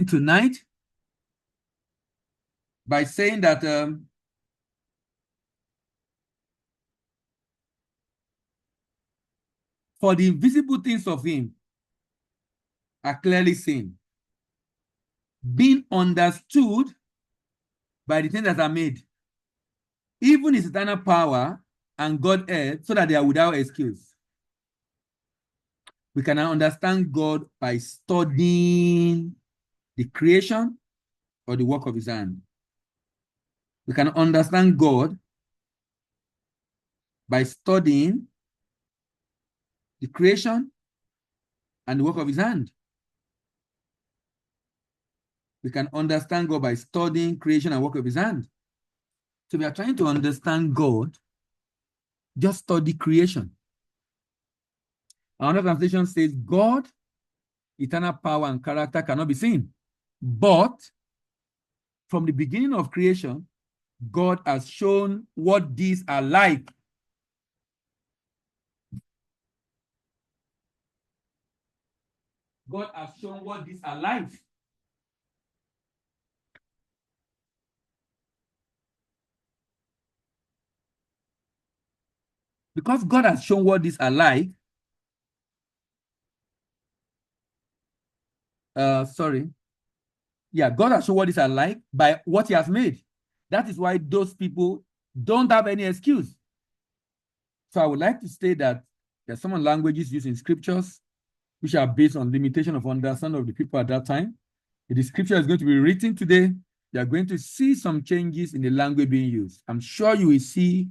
tonight by saying that for the invisible things of him are clearly seen, being understood by the things that are made, even his eternal power and Godhead, so that they are without excuse. We can understand God by studying the creation or the work of his hand. We can understand God by studying the creation and the work of his hand. We can understand God by studying creation and work of his hand. So we are trying to understand God, just study creation. Another translation says, God, eternal power and character cannot be seen. But from the beginning of creation, God has shown what these are like. God has shown what these are like. Because God has shown what these are like, God has shown what these are like by what he has made. That is why those people don't have any excuse. So I would like to state that there are some languages used in scriptures which are based on limitation of understanding of the people at that time. If the scripture is going to be written today, you are going to see some changes in the language being used. I'm sure you will see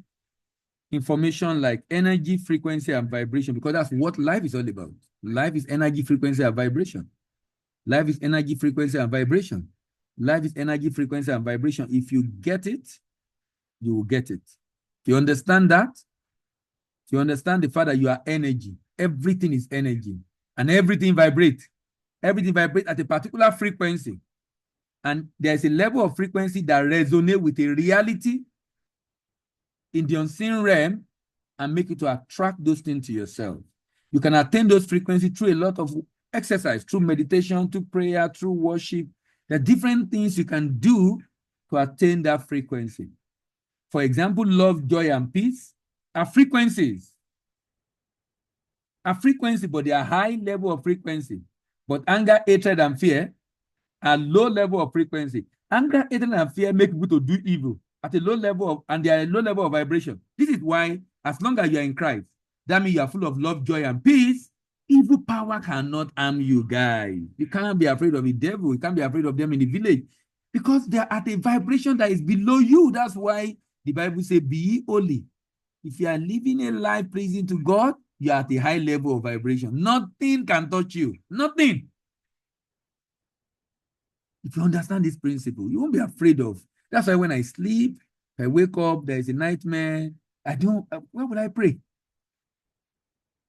information like energy, frequency, and vibration, because that's what life is all about. Life is energy, frequency, and vibration. Life is energy, frequency, and vibration. Life is energy, frequency, and vibration. If you get it, you will get it. If you understand that, if you understand the fact that you are energy, everything is energy, and everything vibrates. Everything vibrates at a particular frequency. And there's a level of frequency that resonates with a reality in the unseen realm and make it to attract those things to yourself. You can attain those frequencies through a lot of exercise, through meditation, through prayer, through worship. There are different things you can do to attain that frequency. For example, love, joy, and peace are frequencies. Are frequency, but they are high level of frequency. But anger, hatred, and fear are low level of frequency. Anger, hatred, and fear make people to do evil at a low level and they are a low level of vibration. This is why, as long as you are in Christ, that means you are full of love, joy, and peace. Evil power cannot harm you, guys. You can't be afraid of the devil. You can't be afraid of them in the village because they are at a vibration that is below you. That's why the Bible says, be ye holy. If you are living a life pleasing to God, you are at a high level of vibration. Nothing can touch you. Nothing. If you understand this principle, you won't be afraid of. That's why when I sleep, I wake up, there is a nightmare. Why would I pray?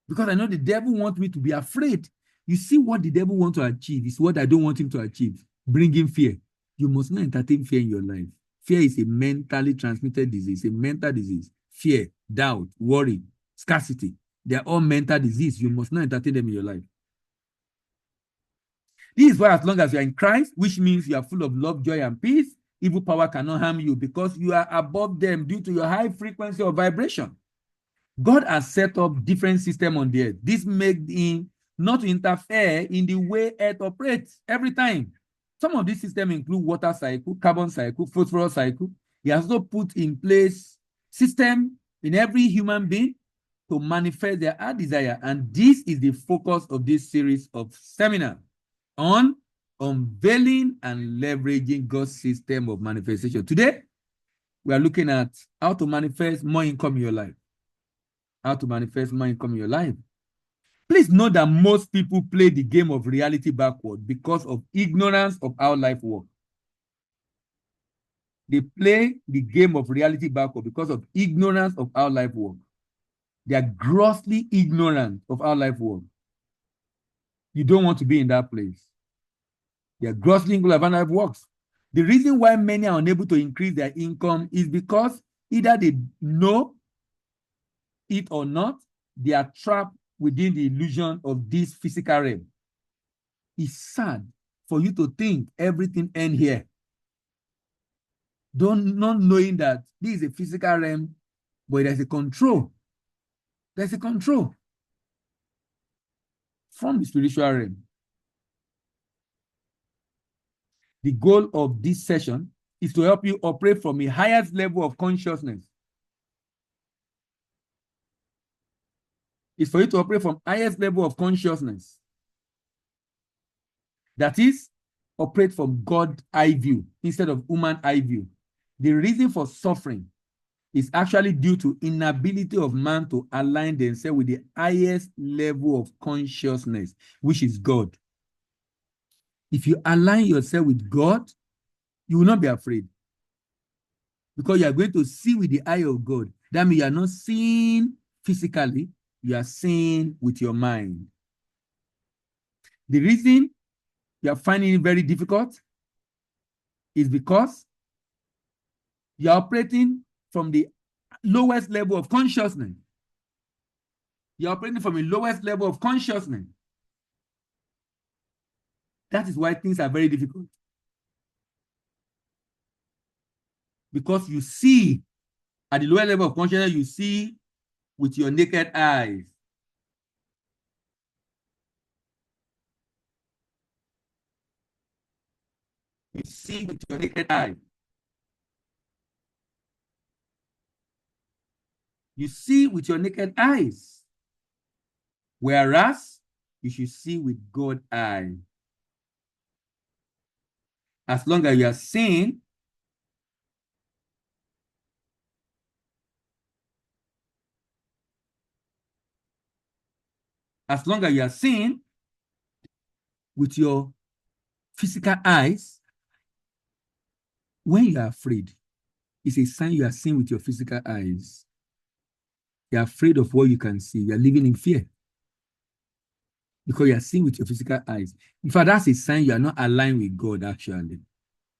Because I know the devil wants me to be afraid. You see what the devil wants to achieve is what I don't want him to achieve. Bringing fear. You must not entertain fear in your life. Fear is a mentally transmitted disease, a mental disease. Fear, doubt, worry, scarcity. They are all mental disease. You must not entertain them in your life. This is why as long as you are in Christ, which means you are full of love, joy, and peace, evil power cannot harm you because you are above them due to your high frequency of vibration. God has set up different systems on the earth. This makes him not to interfere in the way earth operates every time. Some of these systems include water cycle, carbon cycle, phosphorus cycle. He has also put in place system in every human being to manifest their heart desire. And this is the focus of this series of seminars on unveiling and leveraging God's system of manifestation. Today, we are looking at how to manifest more income in your life. How to manifest more income in your life. Please know that most people play the game of reality backward because of ignorance of how life works. They play the game of reality backward because of ignorance of how life works. They are grossly ignorant of how life works. You don't want to be in that place. They are grossly ignorant of how life works. The reason why many are unable to increase their income is because either they know it or not, they are trapped within the illusion of this physical realm. It's sad for you to think everything end here. Not knowing that this is a physical realm, but there's a control. There's a control from the spiritual realm. The goal of this session is to help you operate from a highest level of consciousness. It's for you to operate from highest level of consciousness. That is, operate from God eye view instead of human eye view. The reason for suffering is actually due to inability of man to align themselves with the highest level of consciousness, which is God. If you align yourself with God, you will not be afraid. Because you are going to see with the eye of God. That means you are not seeing physically, you are seeing with your mind. The reason you are finding it very difficult is because you are operating from the lowest level of consciousness. You are operating from the lowest level of consciousness. That is why things are very difficult. Because you see, at the lower level of consciousness, you see with your naked eyes. You see with your naked eye. You see with your naked eyes. Whereas you should see with God's eye. As long as you are seeing, with your physical eyes, when you are afraid, it's a sign you are seeing with your physical eyes. You are afraid of what you can see. You are living in fear. Because you are seeing with your physical eyes. In fact, that's a sign you are not aligned with God, actually.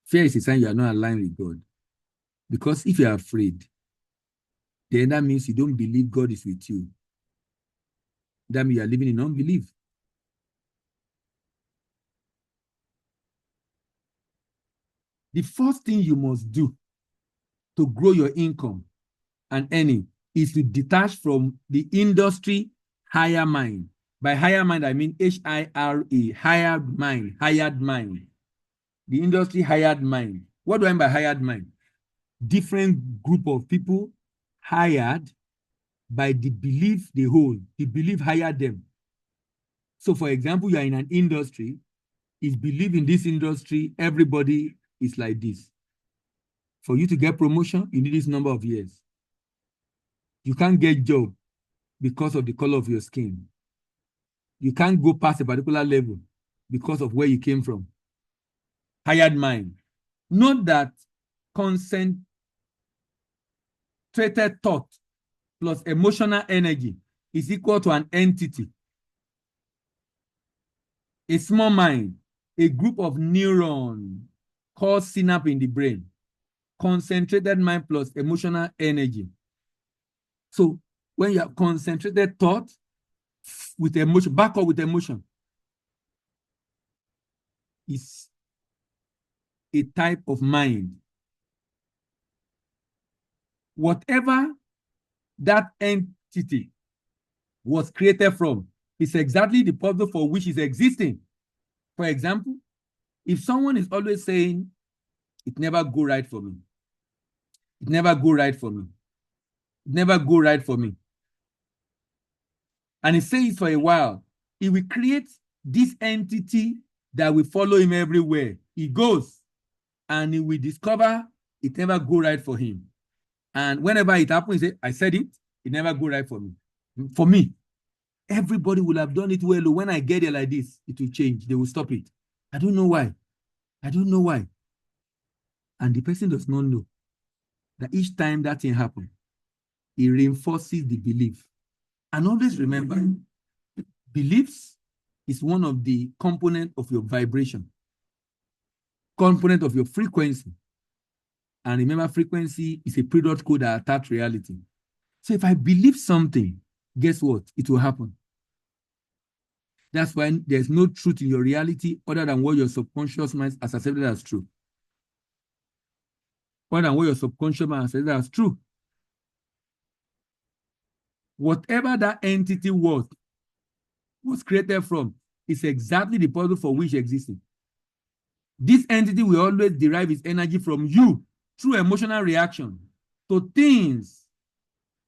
Fear is a sign you are not aligned with God. Because if you are afraid, then that means you don't believe God is with you. That means you are living in unbelief. The first thing you must do to grow your income and earning is to detach from the industry higher mind. By higher mind, I mean H-I-R-E, hired mind. The industry hired mind. What do I mean by hired mind? Different group of people hired by the belief they hold. The belief hired them. So, for example, you are in an industry, is believe in this industry, everybody is like this. For you to get promotion, you need this number of years. You can't get job because of the color of your skin. You can't go past a particular level because of where you came from. Hired mind. Note that concentrated thought plus emotional energy is equal to an entity. A small mind, a group of neurons called synapse in the brain. Concentrated mind plus emotional energy. So when you have concentrated thought with emotion, back up with emotion, is a type of mind. Whatever that entity was created from is exactly the purpose for which it's existing. For example, if someone is always saying, it never go right for me, it never go right for me, it never go right for me, and he says it for a while, he will create this entity that will follow him everywhere. He goes and he will discover it never go right for him. And whenever it happens, he say, I said it never go right for me. For me, everybody will have done it well. When I get there like this, it will change. They will stop it. I don't know why. I don't know why. And the person does not know that each time that thing happens, it reinforces the belief. And always remember, beliefs is one of the components of your vibration, component of your frequency. And remember, frequency is a product code that attacks reality. So if I believe something, guess what? It will happen. That's why there's no truth in your reality other than what your subconscious mind has accepted as true. Other than what your subconscious mind has accepted as true. Whatever that entity was created from is exactly the purpose for which existing. This entity will always derive its energy from you through emotional reaction to things.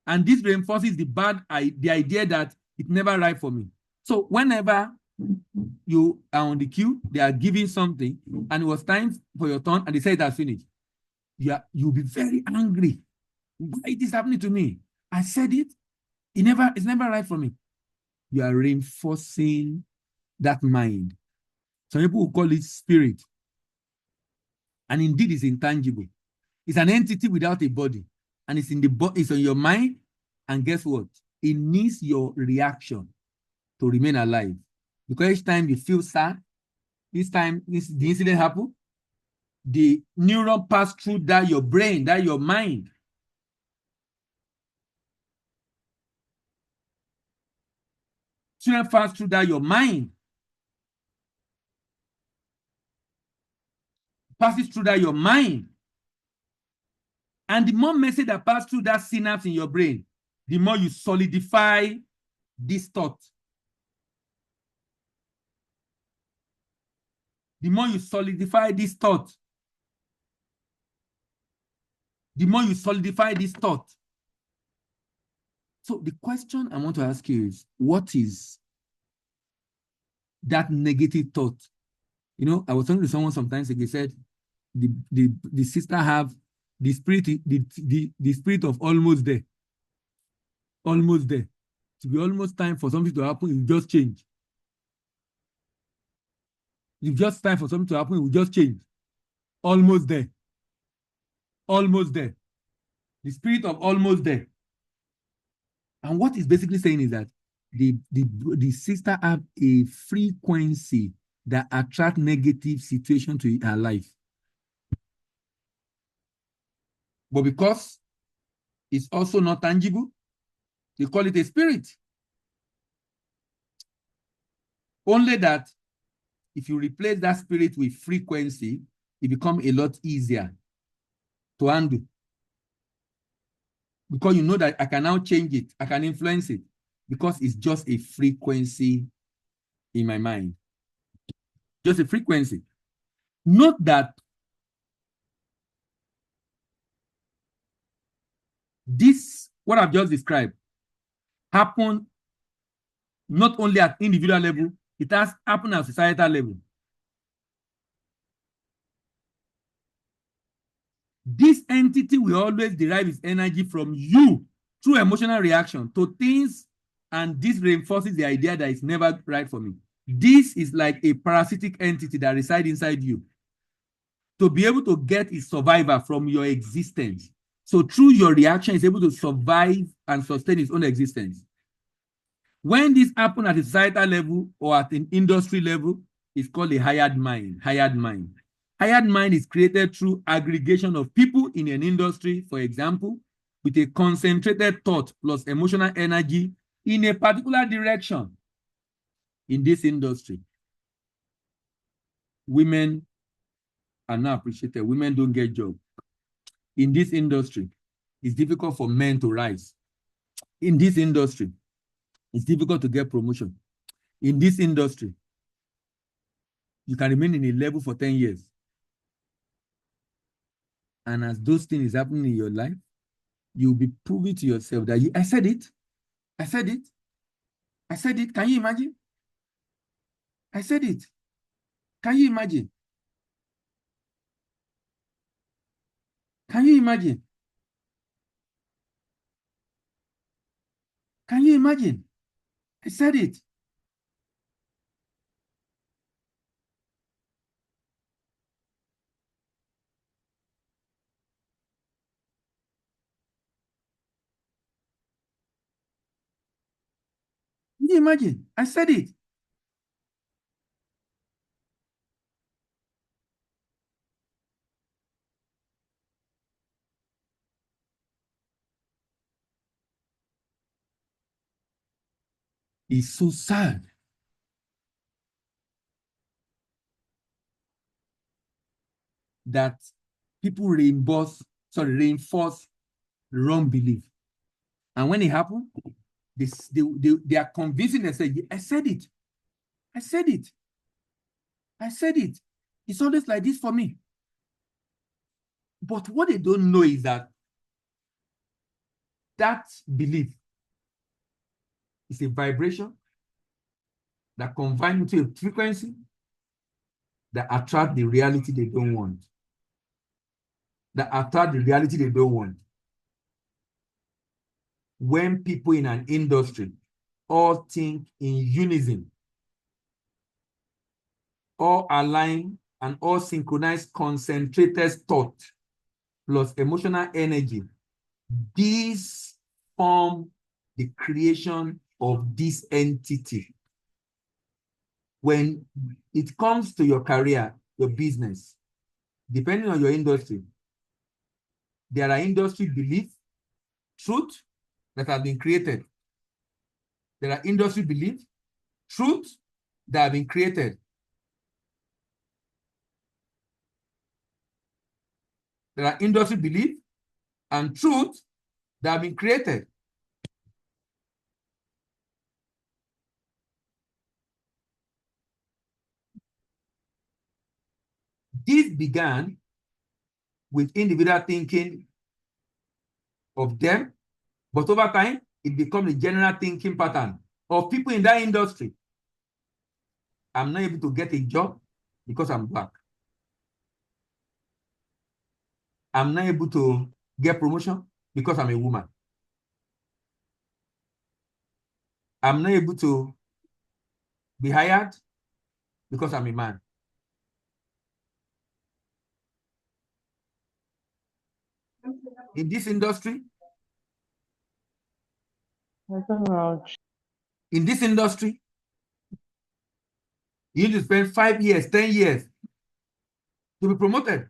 And this reinforces the idea that it never right for me. So whenever you are on the queue, they are giving something, and it was time for your turn, and they say it has finished. You'll be very angry. Why is this happening to me? I said it. It's never right for me. You are reinforcing that mind. Some people will call it spirit. And indeed, it's intangible. It's an entity without a body. And it's in the body, it's on your mind. And guess what? It needs your reaction to remain alive. Because each time you feel sad, the incident happened, the neuron pass through that your brain, that your mind. Neuron pass through that your mind. Passes through that your mind. And the more message that passes through that synapse in your brain, the more you solidify this thought. The more you solidify this thought. The more you solidify this thought. So the question I want to ask you is, what is that negative thought? You know, I was talking to someone sometimes, and he said, the sister have the spirit of almost there. Almost there. To be almost time for something to happen, it will just change. If just time for something to happen, it will just change. Almost there. Almost there. The spirit of almost there. And what it's basically saying is that the sister have a frequency that attract negative situation to her life. But because it's also not tangible, they call it a spirit. Only that if you replace that spirit with frequency, it becomes a lot easier to handle. Because you know that I can now change it, I can influence it, because it's just a frequency in my mind. Just a frequency. Note that this, what I've just described, happened not only at individual level, it has happened at societal level. This entity will always derive its energy from you through emotional reaction to things, and this reinforces the idea that it's never right for me. This is like a parasitic entity that resides inside you to be able to get its survivor from your existence. So through your reaction, it's able to survive and sustain its own existence. When this happens at a societal level or at an industry level, it's called a hired mind. Hired mind. Hired mind is created through aggregation of people in an industry, for example, with a concentrated thought plus emotional energy in a particular direction. In this industry, women are not appreciated. Women don't get jobs. In this industry, it's difficult for men to rise. In this industry, it's difficult to get promotion. In this industry, you can remain in a level for 10 years. And as those things is happening in your life, you'll be proving to yourself that I said it. I said it. I said it. Can you imagine? I said it. Can you imagine? Can you imagine? Can you imagine? I said it. Can you imagine? I said it. It's so sad. that people reinforce wrong belief. And when it happens, they are convincing themselves, I said it. I said it. I said it. It's always like this for me. But what they don't know is that belief is a vibration that combines into a frequency that attract the reality they don't want. That attract the reality they don't want. When people in an industry all think in unison, all align and all synchronize concentrated thought plus emotional energy, these form the creation of this entity. When it comes to your career, your business, depending on your industry, there are industry beliefs, truth that have been created. There are industry beliefs, truth that have been created. There are industry beliefs and truth that have been created. This began with individual thinking of them, but over time, it becomes a general thinking pattern of people in that industry. I'm not able to get a job because I'm black. I'm not able to get promotion because I'm a woman. I'm not able to be hired because I'm a man. In this industry, you need to spend 5 years, 10 years to be promoted.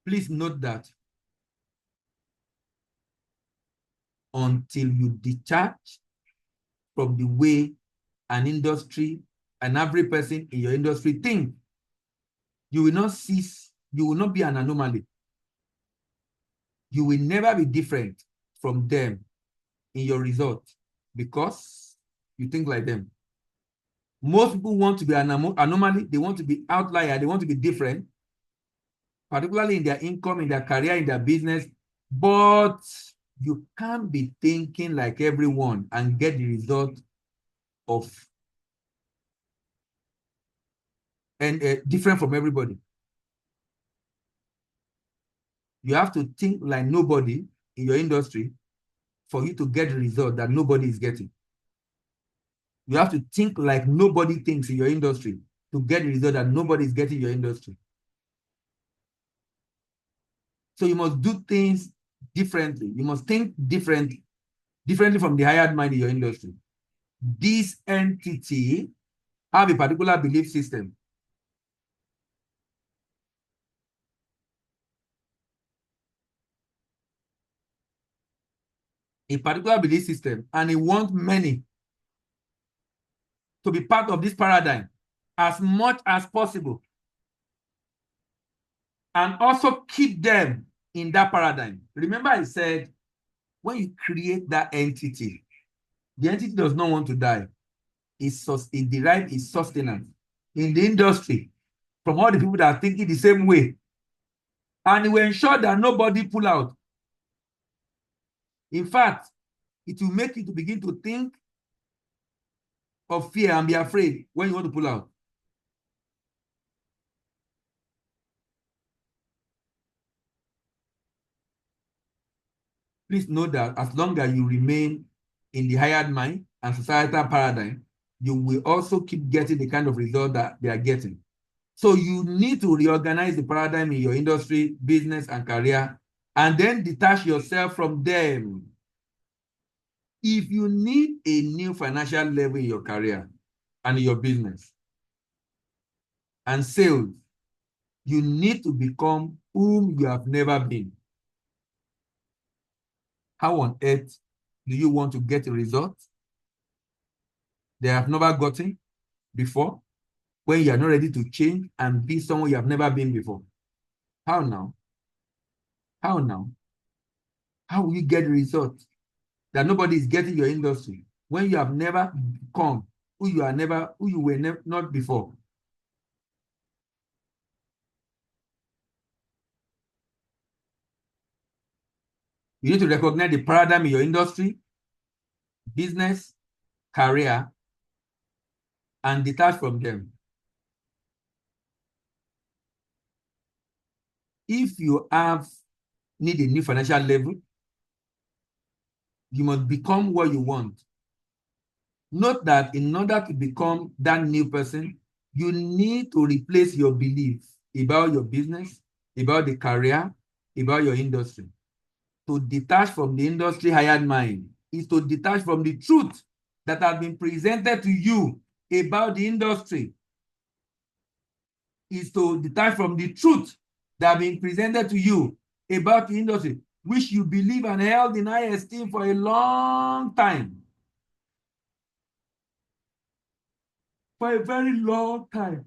Please note that until you detach from the way an industry, an average person in your industry think, you will not cease, you will not be an anomaly. You will never be different from them in your result because you think like them. Most people want to be an anomaly, they want to be outlier, they want to be different, particularly in their income, in their career, in their business, but you can't be thinking like everyone and get the result of different from everybody. You have to think like nobody in your industry for you to get the result that nobody is getting. You have to think like nobody thinks in your industry to get the result that nobody is getting in your industry. So you must do things differently. You must think differently from the hired mind in your industry. This entity have a particular belief system. A particular belief system, and it wants many to be part of this paradigm as much as possible, and also keep them in that paradigm. Remember I said, when you create that entity, the entity does not want to die. It derives its sustenance in the industry from all the people that are thinking the same way. And it will ensure that nobody pull out. In fact, it will make you to begin to think of fear and be afraid when you want to pull out. Please know that as long as you remain in the hired mind and societal paradigm, you will also keep getting the kind of result that they are getting. So you need to reorganize the paradigm in your industry, business, and career, and then detach yourself from them. If you need a new financial level in your career and in your business and sales, you need to become whom you have never been. How on earth do you want to get a result they have never gotten before? when you are not ready to change and be someone you have never been before? How now? How now? How will you get results that nobody is getting your industry when you have never become who you were not before? You need to recognize the paradigm in your industry, business, career, and detach from them. If you need a new financial level, you must become what you want. Note that in order to become that new person, you need to replace your belief about your business, about the career, about your industry. To detach from the industry hired mind is to detach from the truth that has been presented to you about the industry. Is to detach from the truth that has been presented to you about the industry, which you believe and held in high esteem for a long time. For a very long time.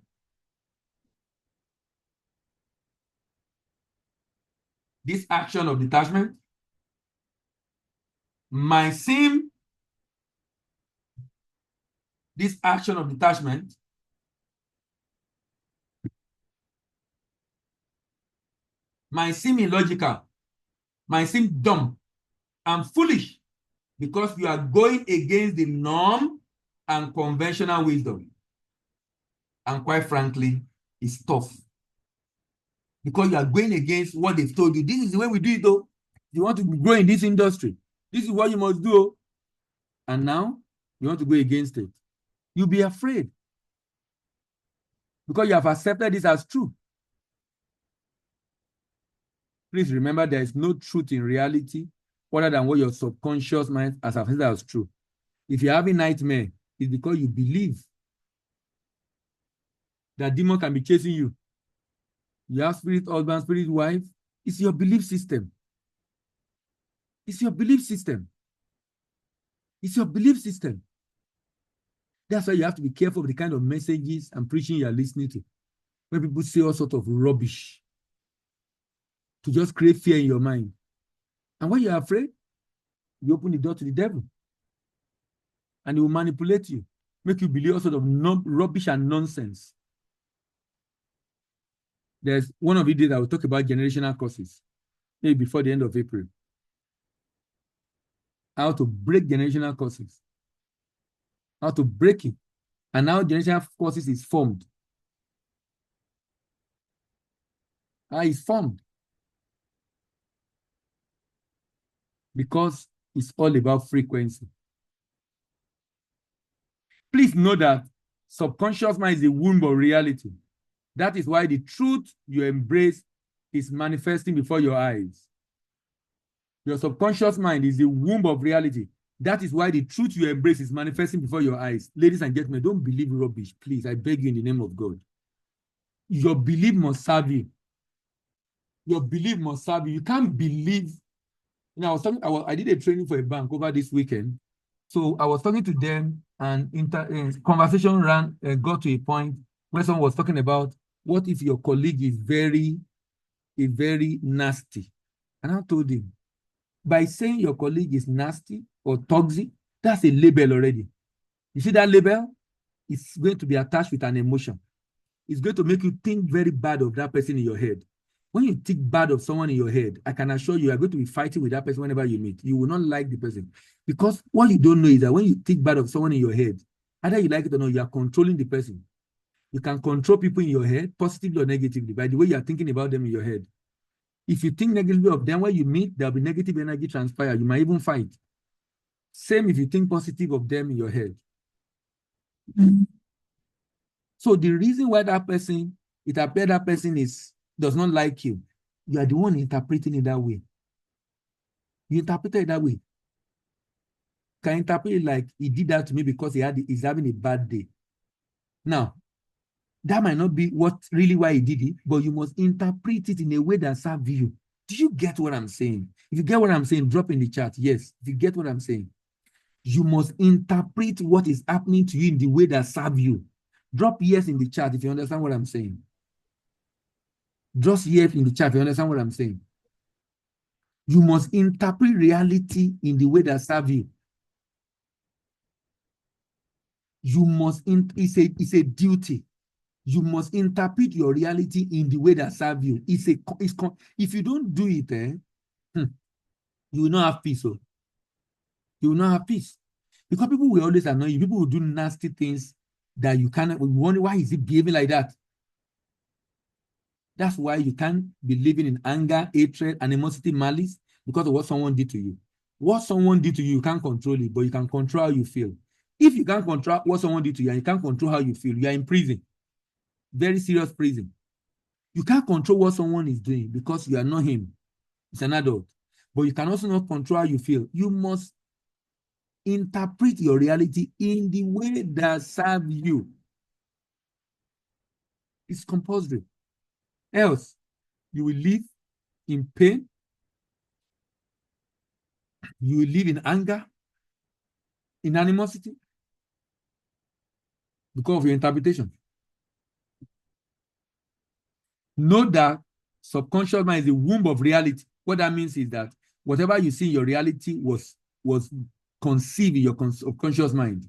This action of detachment might seem illogical, might seem dumb and foolish because you are going against the norm and conventional wisdom. And quite frankly, it's tough because you are going against what they've told you. This is the way we do it, though. You want to grow in this industry. This is what you must do. And now you want to go against it. You'll be afraid because you have accepted this as true. Please remember there is no truth in reality other than what your subconscious mind has accepted as true. If you're having nightmare, it's because you believe that demon can be chasing you. You have spirit husband, spirit wife. It's your belief system. It's your belief system. It's your belief system. That's why you have to be careful of the kind of messages and preaching you're listening to. When people say all sorts of rubbish to just create fear in your mind. And when you're afraid, you open the door to the devil. And he will manipulate you, make you believe all sorts of rubbish and nonsense. There's one of the days I will talk about generational curses, maybe before the end of April. How to break generational curses. How to break it. And how generational curses is formed. How it's formed. Because it's all about frequency. Please know that subconscious mind is the womb of reality. That is why the truth you embrace is manifesting before your eyes. Your subconscious mind is the womb of reality. That is why the truth you embrace is manifesting before your eyes. Ladies and gentlemen, don't believe rubbish, please. I beg you in the name of God. Your belief must serve you. Your belief must serve you. You can't believe. You know, I did a training for a bank over this weekend. So I was talking to them, and conversation got to a point where someone was talking about what if your colleague is very nasty. And I told him, by saying your colleague is nasty or toxic, that's a label already. You see that label? It's going to be attached with an emotion. It's going to make you think very bad of that person in your head. When you think bad of someone in your head, I can assure you are going to be fighting with that person whenever you meet. You will not like the person. Because what you don't know is that when you think bad of someone in your head, either you like it or not, you are controlling the person. You can control people in your head, positively or negatively, by the way you are thinking about them in your head. If you think negatively of them, when you meet, there'll be negative energy transpire. You might even fight. Same if you think positive of them in your head. So the reason why it appears that person does not like you, you are the one interpreting it that way. You interpret it that way. Can interpret it like he did that to me because he's having a bad day. Now, that might not be why he did it, but you must interpret it in a way that serves you. Do you get what I'm saying? If you get what I'm saying, drop in the chat. Yes, if you get what I'm saying. You must interpret what is happening to you in the way that serves you. Drop yes in the chat if you understand what I'm saying. Just yes in the chat if you understand what I'm saying. You must interpret reality in the way that serves you. You must, it's a duty. You must interpret your reality in the way that serves you. If you don't do it, you will not have peace. So you will not have peace. Because people will always annoy you. People will do nasty things that you cannot. You wonder why is he behaving like that? That's why you can't be living in anger, hatred, animosity, malice because of what someone did to you. What someone did to you, you can't control it, but you can control how you feel. If you can't control what someone did to you and you can't control how you feel, you are in prison. Very serious prison. You can't control what someone is doing because you are not him. It's an adult. But you can also not control how you feel. You must interpret your reality in the way that serves you. It's compulsory. Else, you will live in pain. You will live in anger, in animosity, because of your interpretation. Know that subconscious mind is the womb of reality. What that means is that whatever you see in your reality was conceived in your subconscious mind.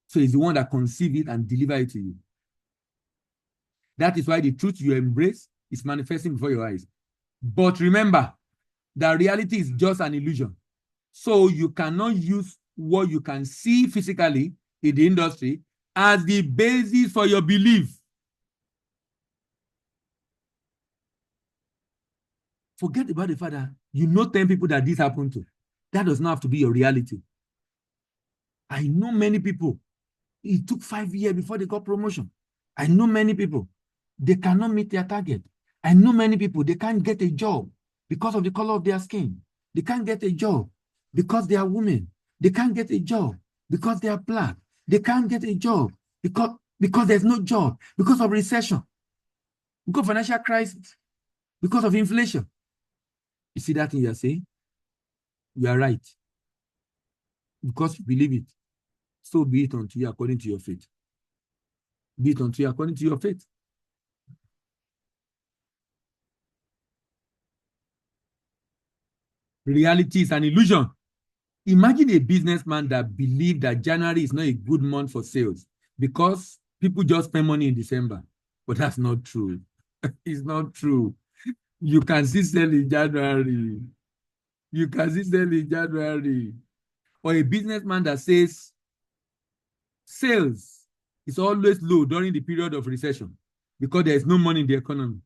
So it's the one that conceived it and delivered it to you. That is why the truth you embrace is manifesting before your eyes. But remember that reality is just an illusion. So you cannot use what you can see physically in the industry as the basis for your belief. Forget about the fact that you know 10 people that this happened to. That does not have to be your reality. I know many people. It took 5 years before they got promotion. I know many people. They cannot meet their target. I know many people. They can't get a job because of the color of their skin. They can't get a job because they are women. They can't get a job because they are black. They can't get a job because there's no job, because of recession, because of financial crisis, because of inflation. You see that thing you're saying? You are right. Because you believe it. So be it unto you according to your faith. Be it unto you according to your faith. Reality is an illusion. Imagine a businessman that believes that January is not a good month for sales because people just spend money in December. But that's not true. It's not true. You can still sell in January. You can still sell in January. Or a businessman that says sales is always low during the period of recession because there is no money in the economy.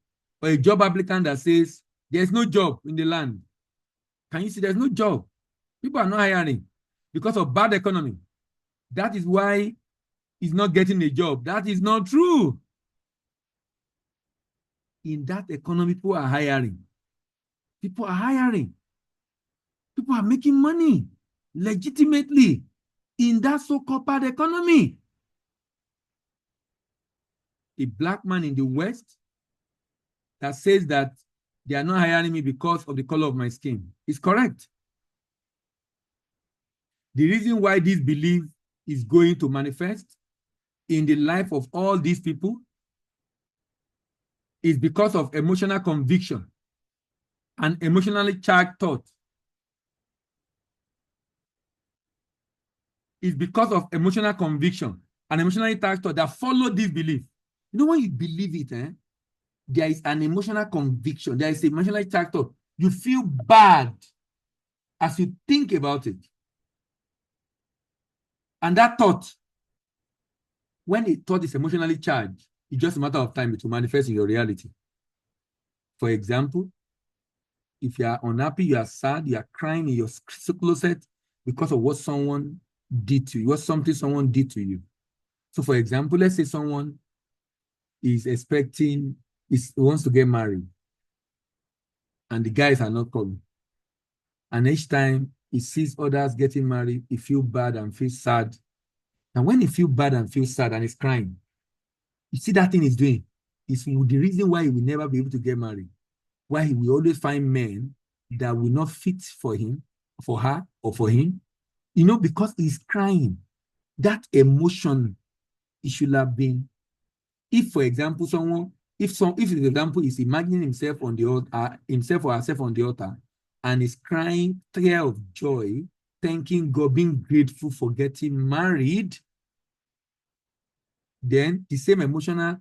Or a job applicant that says there's no job in the land. Can you see there's no job? People are not hiring because of bad economy. That is why he's not getting a job. That is not true. In that economy, people are hiring. People are hiring. People are making money legitimately in that so-called bad economy. A black man in the West that says that they are not hiring me because of the color of my skin is correct. The reason why this belief is going to manifest in the life of all these people is because of emotional conviction and emotionally charged thought. It's because of emotional conviction and emotionally charged thought that follow this belief. You know, when you believe it, there is an emotional conviction. There is an emotionally charged thought. You feel bad as you think about it. And that thought, when a thought is emotionally charged, it's just a matter of time to manifest in your reality. For example, if you are unhappy, you are sad, you are crying in your closet because of what someone did to you, what something someone did to you. So, for example, let's say someone is wants to get married, and the guys are not coming. And each time he sees others getting married, he feels bad and feels sad. And when he feels bad and feels sad and is crying, you see that thing he's doing is the reason why he will never be able to get married. Why he will always find men that will not fit for him, for her, or for him. You know, because he's crying. That emotion, it should have been If, for example, if the example is imagining himself on the altar, himself or herself on the altar, and is crying tear of joy, thanking God, being grateful for getting married, then the same emotional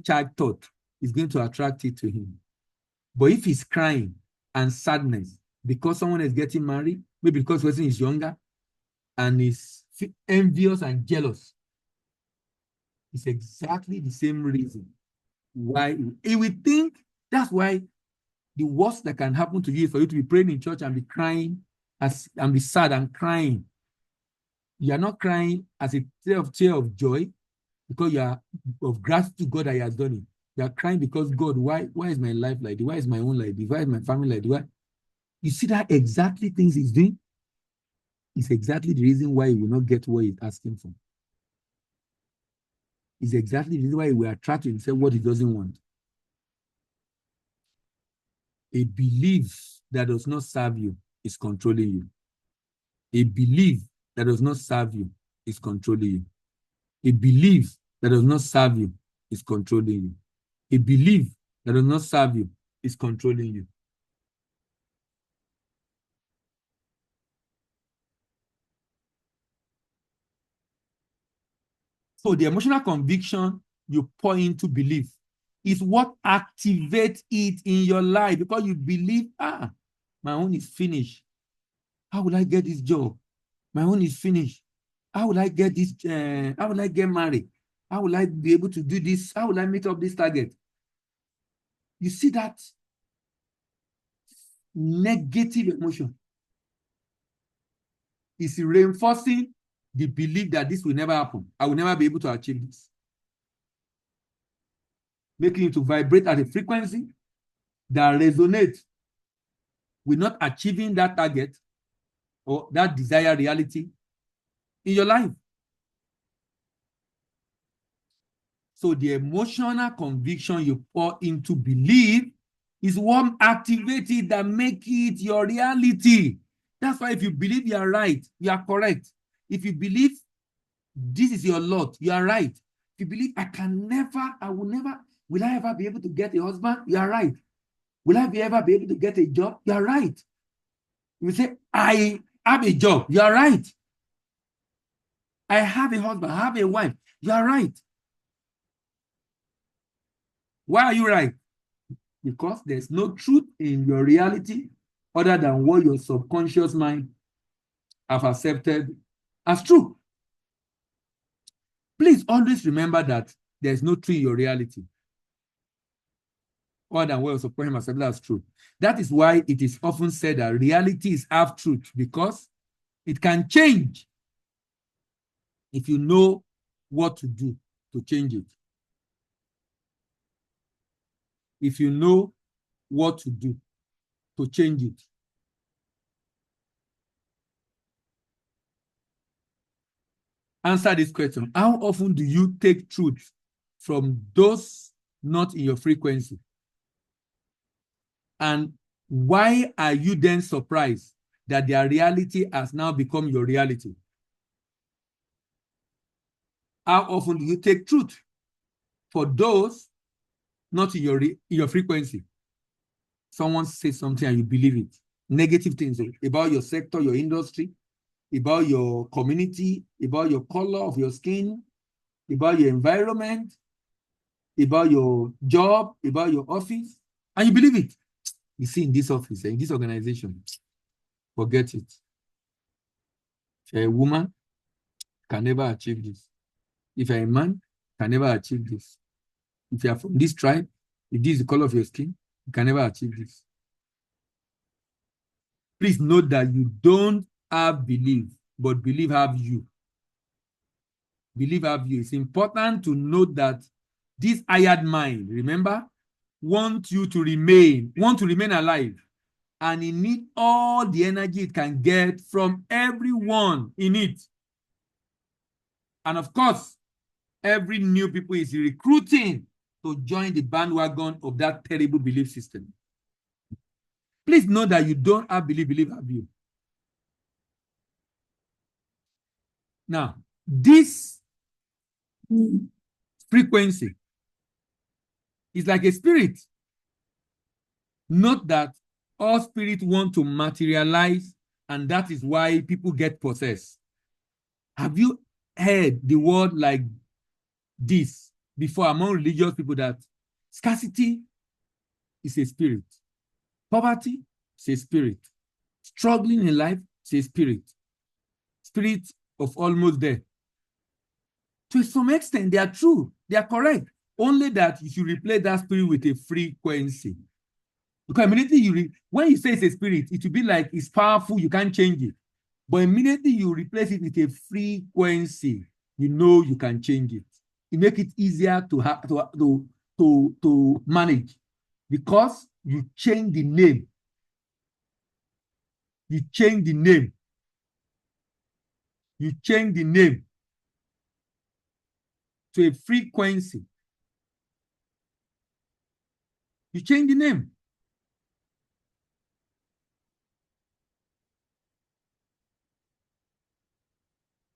child thought is going to attract it to him. But if he's crying and sadness because someone is getting married, maybe because the person is younger and is envious and jealous, it's exactly the same reason why he will think. That's why the worst that can happen to you is for you to be praying in church and be crying and be sad and crying. You are not crying as a tear of joy because you are of gratitude to God that He has done it. You are crying because God, why is my life like this? Why is my own like this? Why is my family like this? Why? You see that exactly things He's doing? It's exactly the reason why He will not get what He's asking for. It's exactly the reason why He will attract to Himself what He doesn't want. A belief that does not serve you is controlling you. A belief that does not serve you is controlling you. A belief that does not serve you is controlling you. A belief that does not serve you is controlling you. So the emotional conviction you pour into belief is what activates it in your life, because you believe, my own is finished. How will I get this job? My own is finished. How will I get this? How will I get married? How will I be able to do this? How will I meet up this target? You see that negative emotion is reinforcing the belief that this will never happen. I will never be able to achieve this. Making you to vibrate at a frequency that resonates with not achieving that target or that desired reality in your life. So the emotional conviction you pour into belief is what activates it that make it your reality. That's why if you believe you are right, you are correct. If you believe this is your lot, you are right. If you believe will I ever be able to get a husband? You are right. Will I ever be able to get a job? You are right. You say, I have a job. You are right. I have a husband. I have a wife. You are right. Why are you right? Because there's no truth in your reality other than what your subconscious mind have accepted as true. Please always remember that there's no truth in your reality other than what your subconscious mind accepted as true. That is why it is often said that reality is half truth, because it can change if you know what to do to change it. If you know what to do to change it. Answer this question. How often do you take truth from those not in your frequency? And why are you then surprised that their reality has now become your reality? How often do you take truth for those not in your frequency? Someone says something and you believe it. Negative things about your sector, your industry, about your community, about your color of your skin, about your environment, about your job, about your office, and you believe it. You see, in this office, in this organization, forget it. If you're a woman, can never achieve this. If you're a man, can never achieve this. If you're from this tribe, if this is the color of your skin, you can never achieve this. Please note that you don't have belief, but belief have you. Belief have you. It's important to note that this hired mind, remember, want to remain alive. And it needs all the energy it can get from everyone in it. And of course, every new people is recruiting to join the bandwagon of that terrible belief system. Please know that you don't have belief have you. Now, this frequency. It's like a spirit. Note that all spirits want to materialize, and that is why people get possessed. Have you heard the word like this before among religious people, that scarcity is a spirit, poverty is a spirit, struggling in life is a spirit, spirit of almost death? To some extent, they are true, they are correct, only that you should replace that spirit with a frequency. Because immediately when you say it's a spirit, it will be like it's powerful, you can't change it. But immediately you replace it with a frequency, you know you can change it. It makes it easier to manage, because you change the name. You change the name. You change the name to a frequency. You change the name.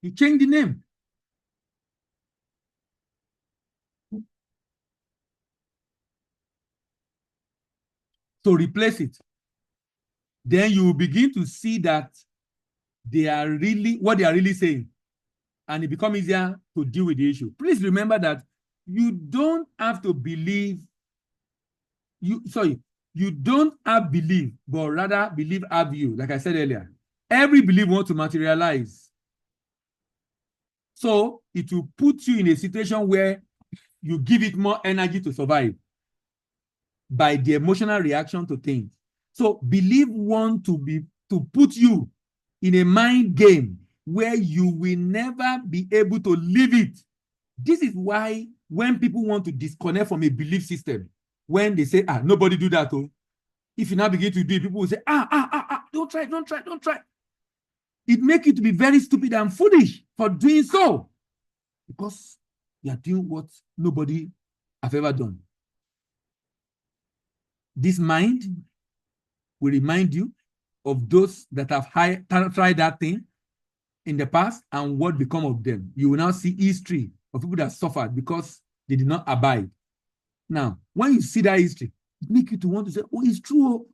You change the name. To replace it. Then you will begin to see that they are really what they are really saying, and it becomes easier to deal with the issue. Please remember that you don't have to believe. You don't have belief, but rather belief have you. Like I said earlier, every belief wants to materialize. So it will put you in a situation where you give it more energy to survive by the emotional reaction to things. So belief want to put you in a mind game where you will never be able to leave it. This is why when people want to disconnect from a belief system, when they say, nobody do that, if you now begin to do it, people will say, don't try. It makes you to be very stupid and foolish for doing so, because you are doing what nobody have ever done. This mind will remind you of those that have tried that thing in the past and what become of them. You will now see history of people that suffered because they did not abide. Now, when you see that history, it makes you to want to say, it's true.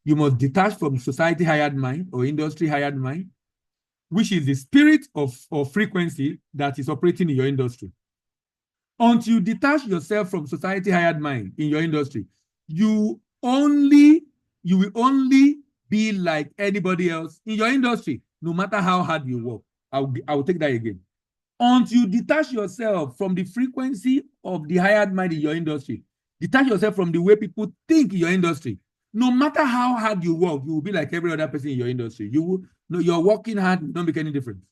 You must detach from society hired mind or industry hired mind, which is the spirit of frequency that is operating in your industry. Until you detach yourself from society hired mind in your industry, you will only be like anybody else in your industry, no matter how hard you work. I will take that again. Until you detach yourself from the frequency of the hired mind in your industry, detach yourself from the way people think in your industry, no matter how hard you work, you will be like every other person in your industry. You're working hard, you don't make any difference.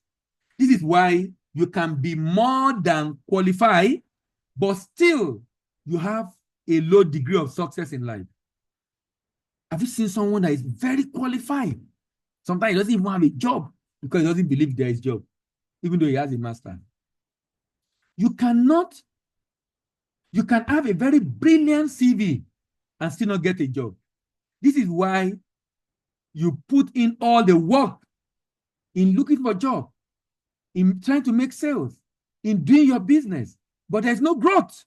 This is why you can be more than qualified, but still you have a low degree of success in life. Have you seen someone that is very qualified? Sometimes he doesn't even have a job because he doesn't believe there is a job, even though he has a master. You can have a very brilliant CV and still not get a job. This is why you put in all the work in looking for a job, in trying to make sales, in doing your business, but there's no growth.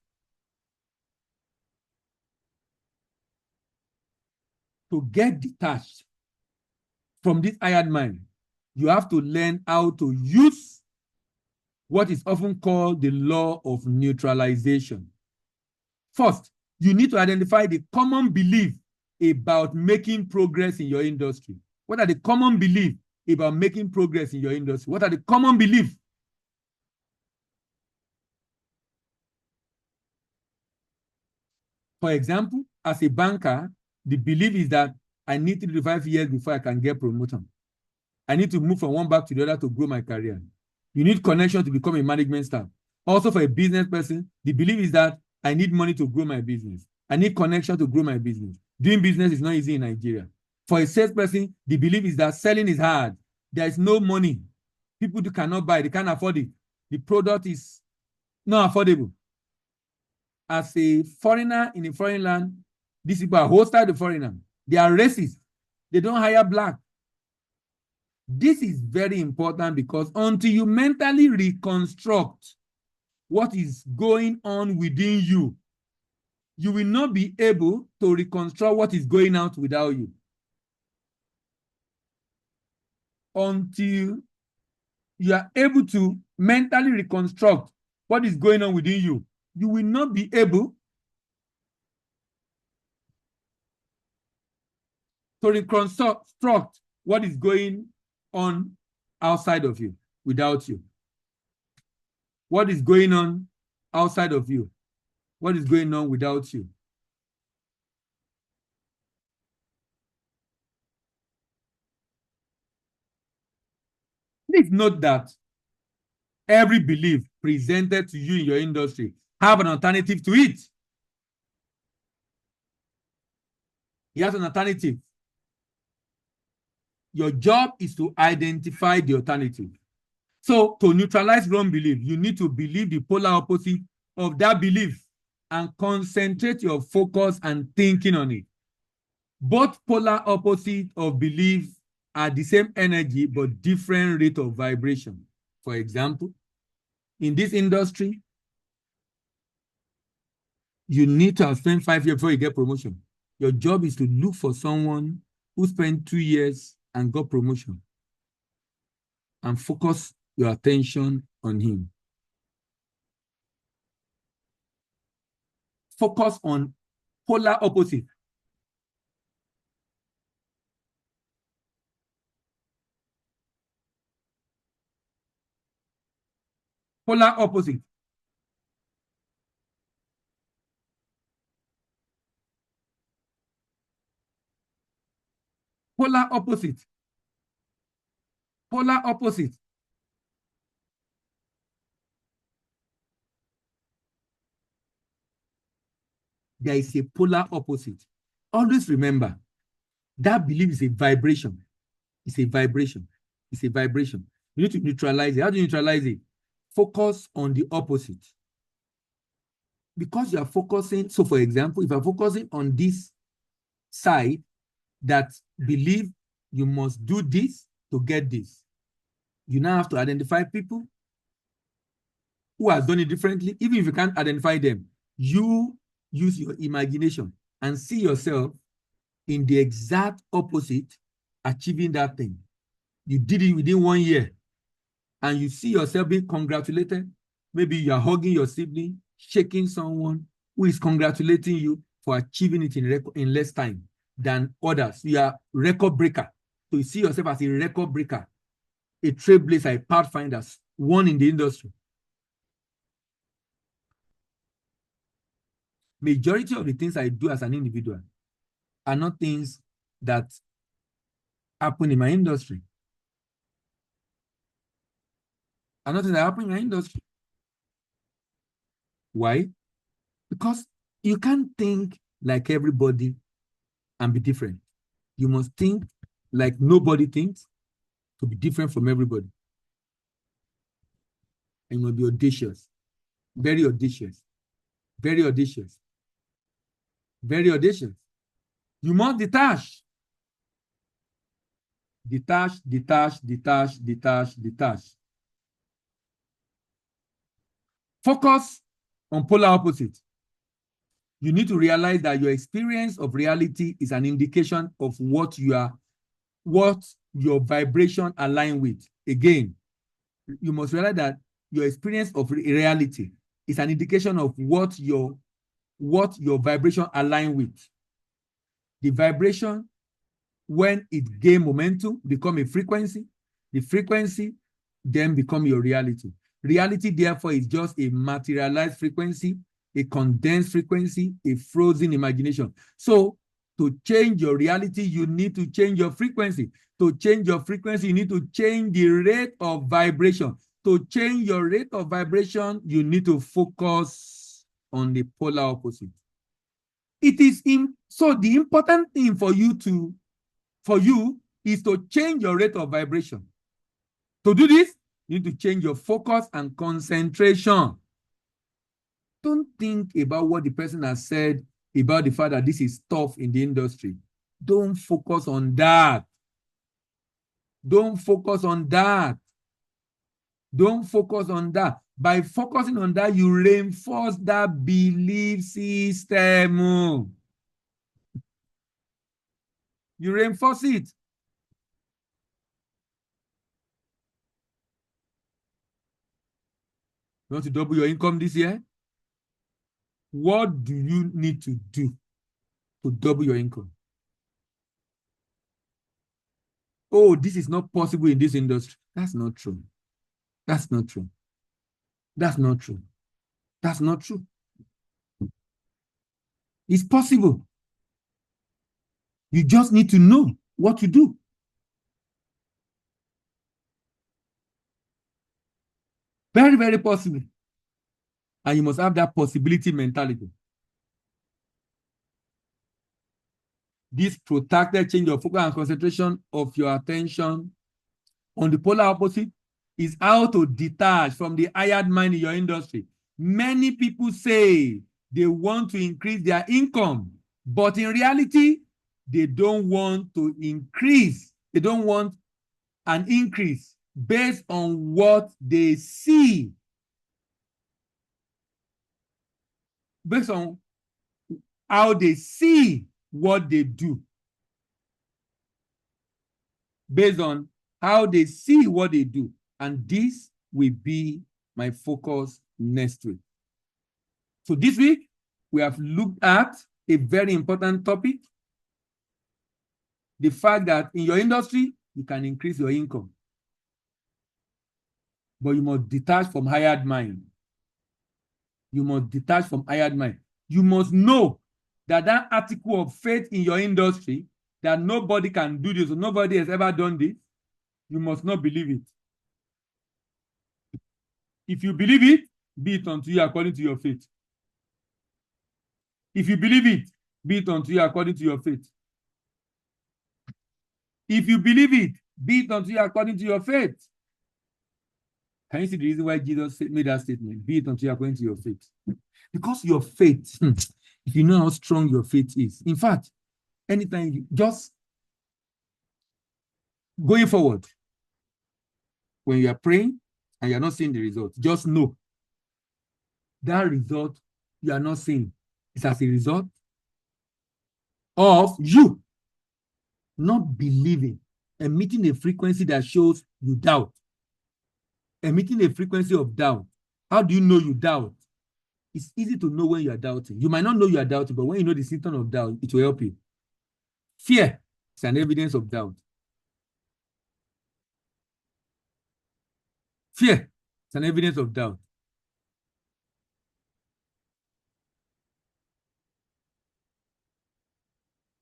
To get detached from this hired mind, you have to learn how to use what is often called the law of neutralization. First, you need to identify the common belief about making progress in your industry. What are the common beliefs about making progress in your industry? What are the common beliefs? For example, as a banker, the belief is that I need 3 to 5 years before I can get promotion. I need to move from one bank to the other to grow my career. You need connection to become a management staff. Also, for a business person, the belief is that I need money to grow my business. I need connection to grow my business. Doing business is not easy in Nigeria. For a salesperson, the belief is that selling is hard. There is no money. People cannot buy. They can't afford it. The product is not affordable. As a foreigner in a foreign land, these people are hostile to foreigner. They are racist. They don't hire black. This is very important because until you mentally reconstruct what is going on within you, you will not be able to reconstruct what is going out without you. Until you are able to mentally reconstruct what is going on within you, you will not be able to reconstruct what is going on outside of you without you. What is going on outside of you? What is going on without you? Please note that every belief presented to you in your industry have an alternative to it. It has an alternative. Your job is to identify the alternative. So to neutralize wrong belief, you need to believe the polar opposite of that belief and concentrate your focus and thinking on it. Both polar opposite of belief are the same energy but different rate of vibration. For example, in this industry, you need to have spent 5 years before you get promotion. Your job is to look for someone who spent 2 years and got promotion and focus your attention on him. Focus on polar opposite. Polar opposite. Polar opposite. Polar opposite. There is a polar opposite. Always remember, that belief is a vibration. It's a vibration. It's a vibration. You need to neutralize it. How do you neutralize it? Focus on the opposite. Because you are focusing, so for example, if you're focusing on this side that believe you must do this to get this, you now have to identify people who have done it differently. Even if you can't identify them, you use your imagination and see yourself in the exact opposite achieving that thing. You did it within 1 year and you see yourself being congratulated. Maybe you are hugging your sibling, shaking someone who is congratulating you for achieving it in less time than others. You are record breaker. So you see yourself as a record breaker, a trailblazer, a pathfinder, one in the industry. Majority of the things I do as an individual are not things that happen in my industry. Are not things that happen in my industry. Why? Because you can't think like everybody and be different. You must think like nobody thinks to be different from everybody. And you must be audacious, very audacious, very audacious, very audacious. You must detach. Detach, detach, detach, detach, detach. Focus on polar opposite. You need to realize that your experience of reality is an indication of what your vibration align with. Again, you must realize that your experience of reality is an indication of what your vibration align with. The vibration, when it gain momentum, become a frequency. The frequency then become your reality. Reality, therefore, is just a materialized frequency, a condensed frequency, a frozen imagination. So to change your reality, you need to change your frequency. To change your frequency, you need to change the rate of vibration. To change your rate of vibration, you need to focus on the polar opposite. It is so the important thing for you is to change your rate of vibration. To do this, you need to change your focus and concentration. Don't think about what the person has said about the fact that this is tough in the industry. Don't focus on that. Don't focus on that. Don't focus on that. By focusing on that, you reinforce that belief system. You reinforce it. You want to double your income this year? What do you need to do to double your income? Oh, this is not possible in this industry. That's not true. That's not true. That's not true. That's not true. It's possible. You just need to know what to do. Very, very possible. And you must have that possibility mentality. This protracted change of focus and concentration of your attention on the polar opposite is how to detach from the hired mind in your industry. Many people say they want to increase their income, but in reality, they don't want to increase. They don't want an increase based on what they see. Based on how they see what they do. Based on how they see what they do. And this will be my focus next week. So this week, we have looked at a very important topic. The fact that in your industry, you can increase your income. But you must detach from hired mind. You must detach from hired mind. You must know that that article of faith in your industry, that nobody can do this, or nobody has ever done this, you must not believe it. If you believe it, be it unto you according to your faith. If you believe it, be it unto you according to your faith. If you believe it, be it unto you according to your faith. Can you see the reason why Jesus made that statement? Be it unto you according to your faith. Because your faith, if you know how strong your faith is, in fact, anytime you just going forward, when you are praying and you're not seeing the result, just know that result you are not seeing is as a result of you not believing, emitting a frequency that shows you doubt. Emitting a frequency of doubt. How do you know you doubt? It's easy to know when you are doubting. You might not know you are doubting, but when you know the symptom of doubt, it will help you. Fear is an evidence of doubt. Fear is an evidence of doubt.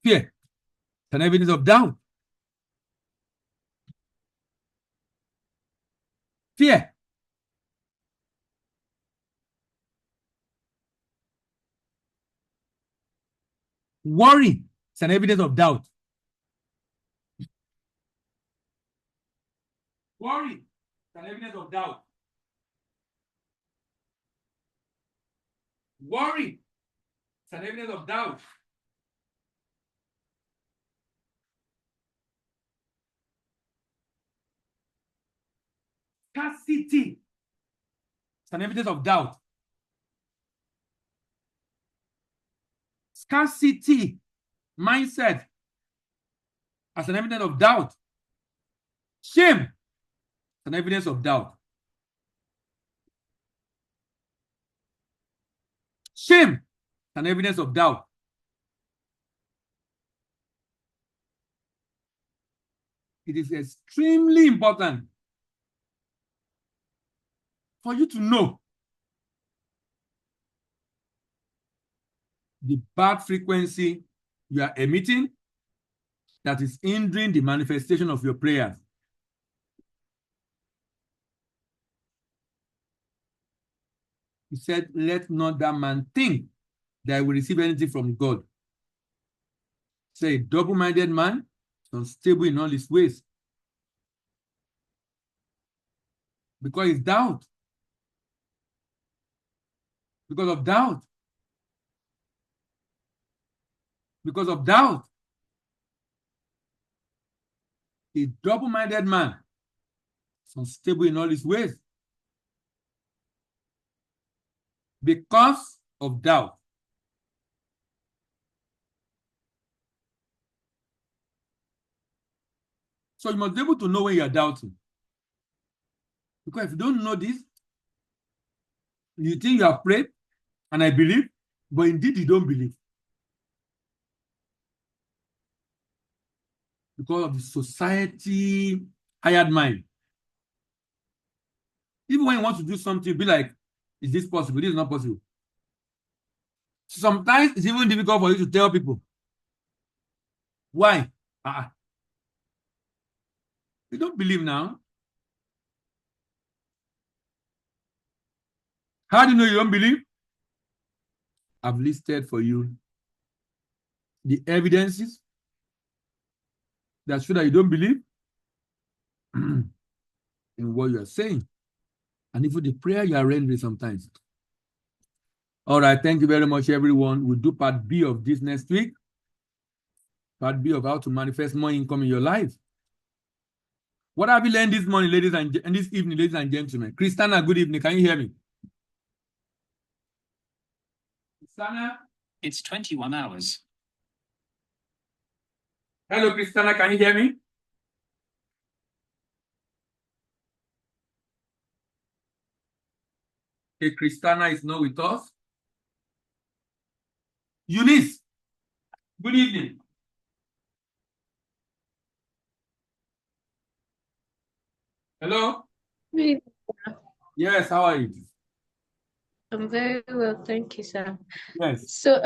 Fear is an evidence of doubt. Fear. Worry is an evidence of doubt. Worry is an evidence of doubt. Worry is an evidence of doubt. Scarcity is an evidence of doubt. Scarcity mindset as an evidence of doubt. Shame is an evidence of doubt. Shame is an evidence of doubt. It is extremely important for you to know the bad frequency you are emitting that is hindering the manifestation of your prayers. He said, let not that man think that he will receive anything from God. Say, a double-minded man, unstable in all his ways. Because it's doubt. Because of doubt. Because of doubt. A double-minded man is unstable in all his ways. because of doubt. So you must be able to know when you are doubting. Because if you don't know this, you think you have prayed, and I believe, but indeed you don't believe. Because of the society hired mind. Even when you want to do something, be like, is this possible? This is not possible. Sometimes it's even difficult for you to tell people. Why? You don't believe now. How do you know you don't believe? I've listed for you the evidences that show that you don't believe in what you are saying, and even the prayer you are rendering sometimes. All right, thank you very much, everyone. We'll do part B of this next week. Part B of how to manifest more income in your life. What have you learned this morning, ladies and this evening, ladies and gentlemen? Christina, good evening. Can you hear me? Christina? It's 21 hours. Hello, Christina. Can you hear me? Okay, Christina is not with us. Eunice, good evening. Hello? Yes, how are you? I'm very well, thank you, sir. Yes. So,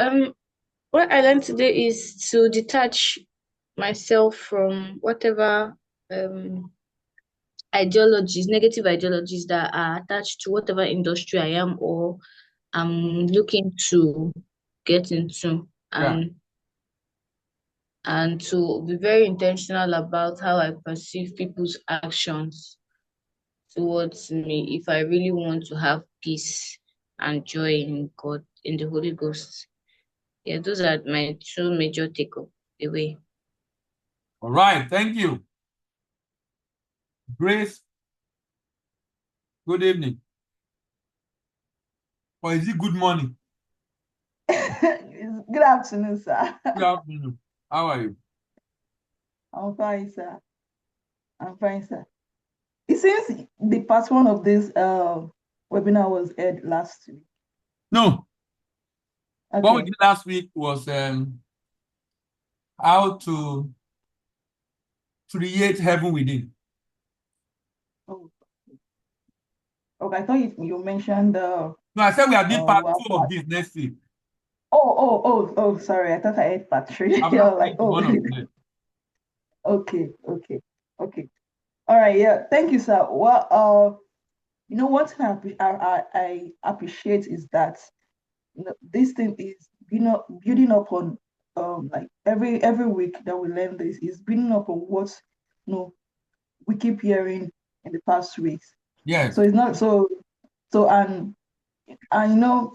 what I learned today is to detach myself from whatever ideologies, negative ideologies that are attached to whatever industry I am or I'm looking to get into, and to be very intentional about how I perceive people's actions towards me if I really want to have peace and joy in God, in the Holy Ghost. Yeah, those are my two major takeaway. All right, thank you. Grace, good evening. Or is it good morning? Good afternoon, sir. Good afternoon. How are you? I'm fine, sir. I'm fine, sir. It seems the part one of this webinar was aired last week. No. Okay. What we did last week was how to create heaven within. Oh. Okay, I thought you mentioned No, I said we are doing part 2 of this next week. Oh, sorry. I thought I had part 3. I'm not like, oh. One of them. Okay. All right, yeah. Thank you, sir. Well, one thing I appreciate is that this thing is building up on like every week that we learn this is building up on what we keep hearing in the past weeks. Yes. So it's not so and I don't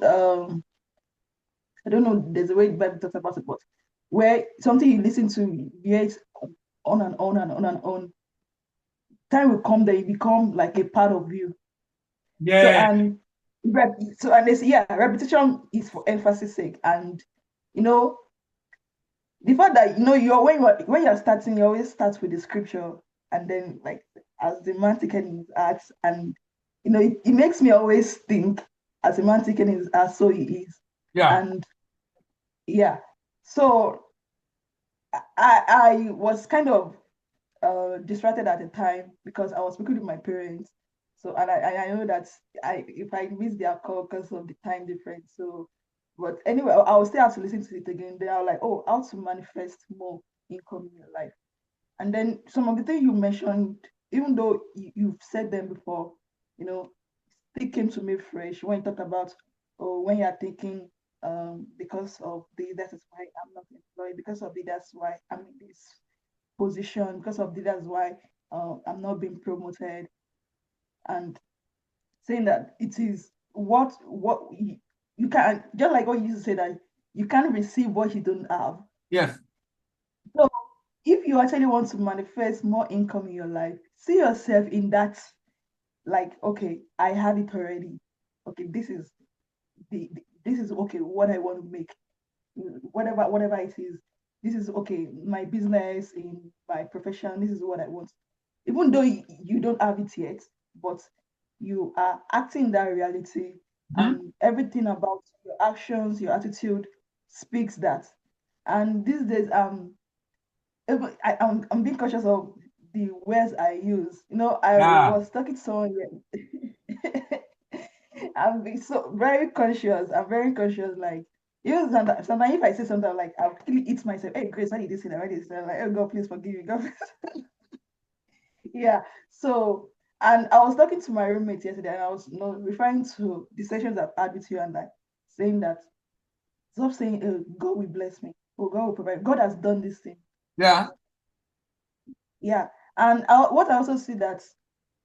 know, there's a way the Bible talks about it, but where something you listen to, you hear it on and on and on and on. Time will come that you become like a part of you. Yeah. Repetition is for emphasis sake, and the fact that when you're starting, you always start with the scripture, and then like as the man taken is acts, and it makes me always think as a man taken is as so he is. Yeah. And yeah, so I was kind of distracted at the time because I was speaking with my parents. So and I know that if I miss their call because of the time difference. So but anyway, I will still have to listen to it again. Then I was like, oh, how to manifest more income in your life. And then some of the things you mentioned, even though you've said them before, still came to me fresh when you talked about when you're thinking because of this, that is why I'm not employed, because of this, that's why I'm in this position, because of this, that's why I'm not being promoted, and saying that it is what you can, just like what you used to say, that you can't receive what you don't have. Yes. So if you actually want to manifest more income in your life, see yourself in that, like, okay, I have it already. Okay, this is this is okay, what I want to make, whatever it is. This is okay, my business, in my profession, this is what I want. Even though you don't have it yet, but you are acting in that reality, and everything about your actions, your attitude speaks that. And these days, I'm being cautious of the words I use. I Yeah. was talking to someone. I'm being so very conscious. I'm very conscious. Like, sometimes if I say something, like, I'll quickly eat myself. Hey, Grace, why did you say that? Why did you say that? Like, oh God, please forgive me. God, yeah. So, and I was talking to my roommate yesterday, and I was, referring to the sessions I've had with you, and like saying that, stop saying, oh, God will bless me. Oh, God will provide. God has done this thing. Yeah. Yeah. And what I also see that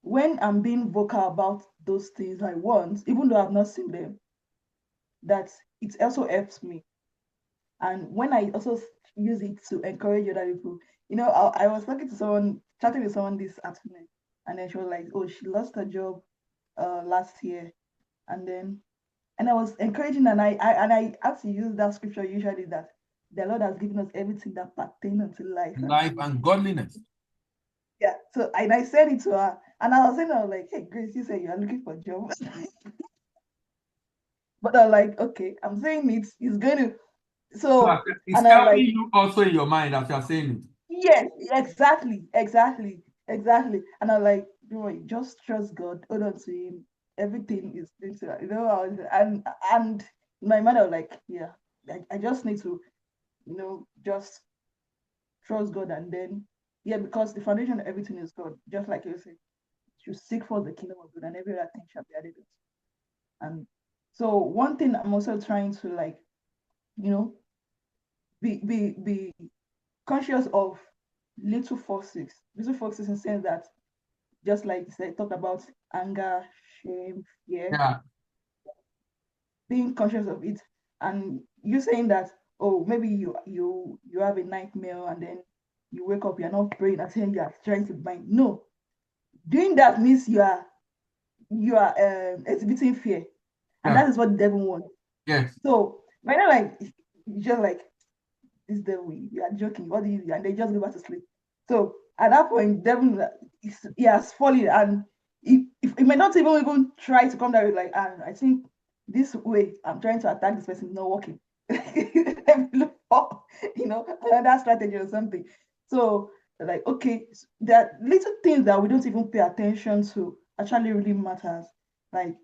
when I'm being vocal about those things I want, even though I've not seen them, that it also helps me. And when I also use it to encourage other people, I was chatting with someone this afternoon, and then she was like, oh, she lost her job last year. And I was encouraging, and I had to use that scripture usually, that the Lord has given us everything that pertains unto life. Life and godliness. Yeah. So, and I said it to her, and I was like, hey, Grace, you said you are looking for a job. But I'm like, okay, I'm saying it's going to, So so, it's and I'm helping like, you also in your mind as you're saying it. yes, exactly. And I'm like, just trust God, hold on to Him. Everything is going to, and in my mind, I was like, yeah, I just need to, just trust God, and then, yeah, because the foundation of everything is God. Just like you said, you seek for the kingdom of God, and every other thing shall be added. And so, one thing I'm also trying to, like, you know, be conscious of little foxes in the sense that, just like they talk about anger, shame, fear, Yeah. being conscious of it. And you saying that, oh, maybe you have a nightmare, and then you wake up, you're not praying, and saying you are trying to mind. No, doing that means you are exhibiting fear, and Yeah. that is what the devil wants. Yes. So when I like, you just like, this devil, you are joking, what do you do? And they just go back to sleep. So at that point, devil, he has fallen, and he may not even try to come down with, like, I think this way I'm trying to attack this person is not working. Let me look for, another strategy or something. So, like, okay, there are little things that we don't even pay attention to actually really matters. Like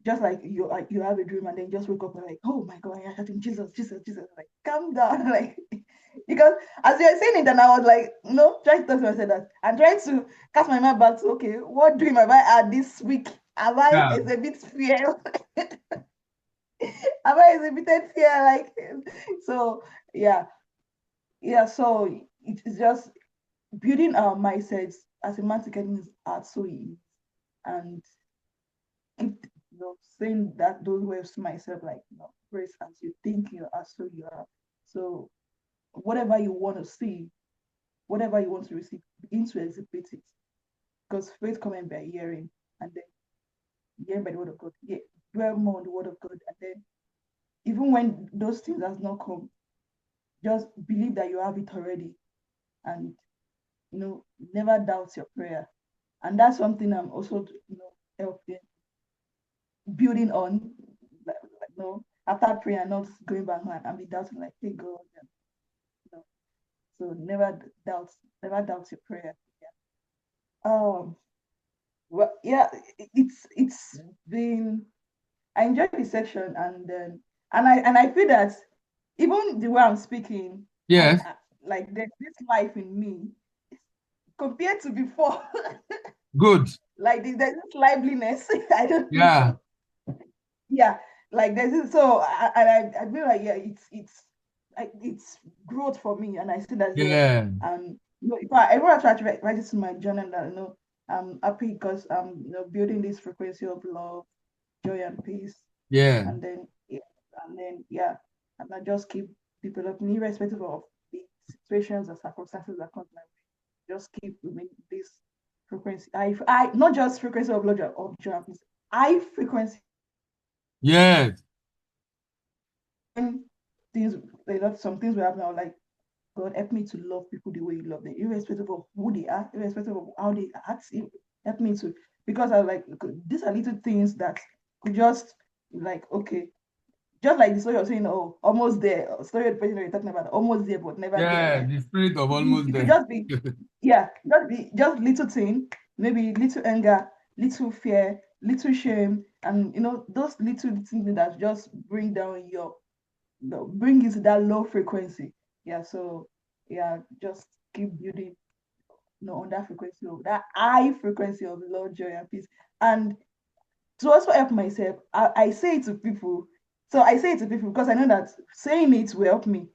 just like you have a dream, and then just wake up and like, oh my God, you're shouting Jesus, Jesus, Jesus. Like, calm down. Like, because as you're saying it, and I was like, trying to talk to myself, that I'm trying to cast my mind back to, okay, what dream have I had this week? Have I Yeah. exhibited fear? Have I exhibited fear? Like, so yeah. So it's just building our mindsets as a man to get in his heart, so easy. And keep, saying that those words to myself, like, Grace, as you think you are, so you are. So whatever you want to see, whatever you want to receive, begin to exhibit it. Because faith coming by hearing, and then hearing by the word of God. Yeah, dwell more on the word of God. And then, even when those things has not come, just believe that you have it already. And, never doubt your prayer. And that's something I'm also, helping, building on, after prayer, not going back and be doubting, like, hey, God, so never doubt your prayer. Yeah. Well, yeah, it's been, I enjoyed the section, and then, and I feel that even the way I'm speaking, Yes. like, there's this life in me compared to before. Good. Like, there's this liveliness. I don't Yeah. know. Yeah, like there's this, so I feel like, yeah, it's growth for me, and I see that, yeah. Yeah. If I ever try to write it in my journal, that, I'm happy because I'm, building this frequency of love, joy, and peace. Yeah. And then, yeah, yeah, and I just keep developing, irrespective of the situations or circumstances that come my way. Just keep remaining this frequency. I not just frequency of love, of joy and peace, high frequency Yes. When things, some things will happen, I was like, God, help me to love people the way you love them, irrespective of who they are, irrespective of how they act. Help me to, because I was like, these are little things that could just, like, okay, just like the story you're saying, oh, almost there, story of the person you're talking about, almost there, but never there. Yeah, Like, the spirit of almost it could there. just be, yeah, just little thing, maybe little anger, little fear, little shame, and those little things that just bring down your, bring you to that low frequency. Yeah, so yeah, just keep building, on that frequency, of that high frequency of love, joy, and peace. And to also help myself, I say it to people. So I say it to people because I know that saying it will help me.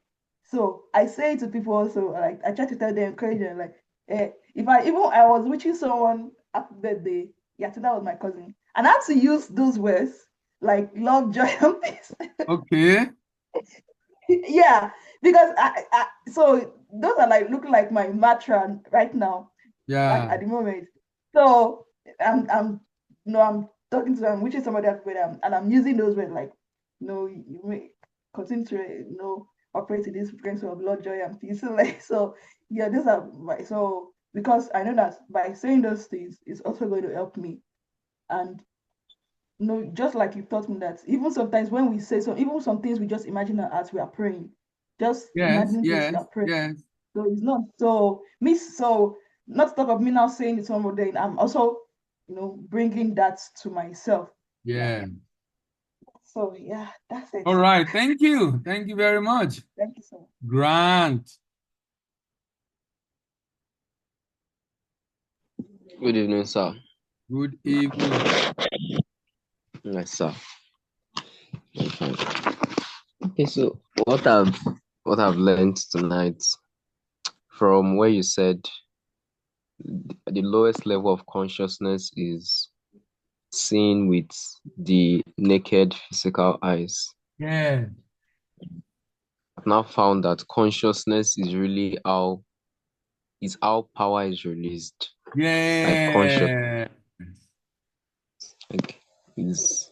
So I say it to people also. Like, I try to tell them, encourage them. Like, if I was wishing someone happy birthday, yeah, so that was my cousin, and I had to use those words like love, joy, and peace. Okay. Yeah, because so those are like looking like my mantra right now, like Yeah. at the moment. So I'm I'm talking to them, which is somebody else with them, and I'm using those words like, you may continue to operate in this frequency of love, joy, and peace. So, like, so yeah, these are so, because I know that by saying those things, it's also going to help me. And just like you taught me that even sometimes when we say so, even some things we just imagine as we are praying, just Yes, imagining things we yes, are praying. yes. So it's not so me. So not to talk of me now saying it one more day. I'm also, bringing that to myself. Yeah. Yeah. So yeah, that's it. All right. Thank you. Thank you very much. Thank you so much. Grant. Good evening, sir. Good evening. Yes, sir. Okay. Okay, so what I've learned tonight from where you said the lowest level of consciousness is seen with the naked physical eyes. Yeah. I've now found that consciousness is really how power is released. Like Yeah. like is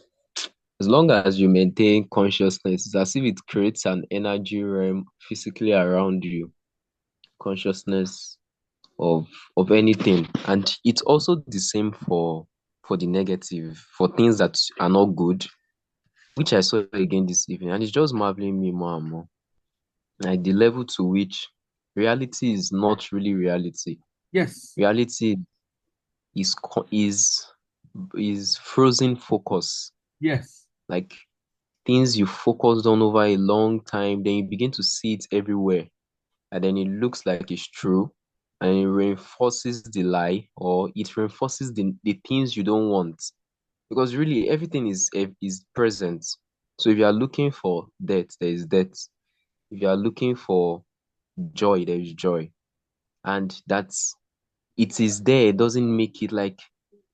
as long as you maintain consciousness, it's as if it creates an energy realm physically around you. Consciousness of anything, and it's also the same for the negative, for things that are not good, which I saw again this evening, and it's just marveling me more and more, like the level to which reality is not really reality. Yes. Reality is is frozen focus, Yes. like things you focused on over a long time, then you begin to see it everywhere, and then it looks like it's true, and it reinforces the lie, or it reinforces the things you don't want, because really everything is present. So if you are looking for death, there is death. If you are looking for joy, there is joy. And that's it is there. It doesn't make it like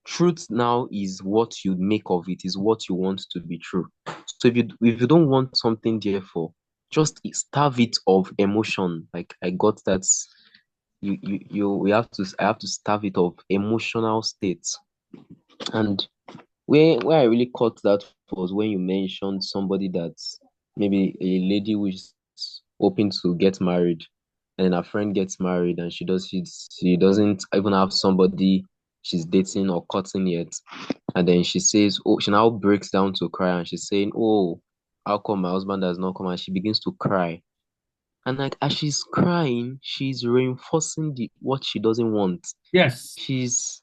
truth. Now is what you make of it, is what you want to be true. So if you don't want something, therefore just starve it of emotion. Like I got that, we have to I have to starve it of emotional states. And where I really caught that was when you mentioned somebody that's maybe a lady who is hoping to get married, and then a friend gets married, and she doesn't even have somebody she's dating or cutting yet. And then she says, oh, she now breaks down to cry, and she's saying, oh, how come my husband has not come? And she begins to cry. And like as she's crying, she's reinforcing the what she doesn't want. Yes. She's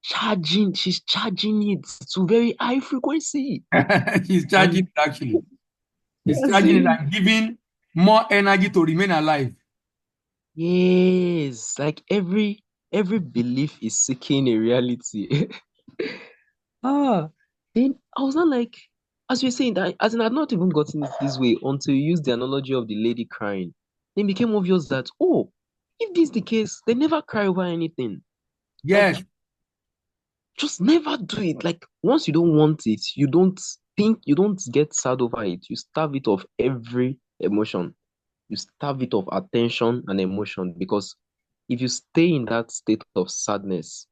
charging it to very high frequency. He's charging it actually. He's Yes, charging it and giving more energy to remain alive. yes, like every belief is seeking a reality. Then I was not like, as you're saying that, as in I'd not even gotten it this way until you used the analogy of the lady crying. Then it became obvious that, oh, if this is the case, they never cry over anything. Like, Yes. just never do it. Like, once you don't want it, you don't get sad over it. You starve it of every emotion. You starve it of attention and emotion, because if you stay in that state of sadness,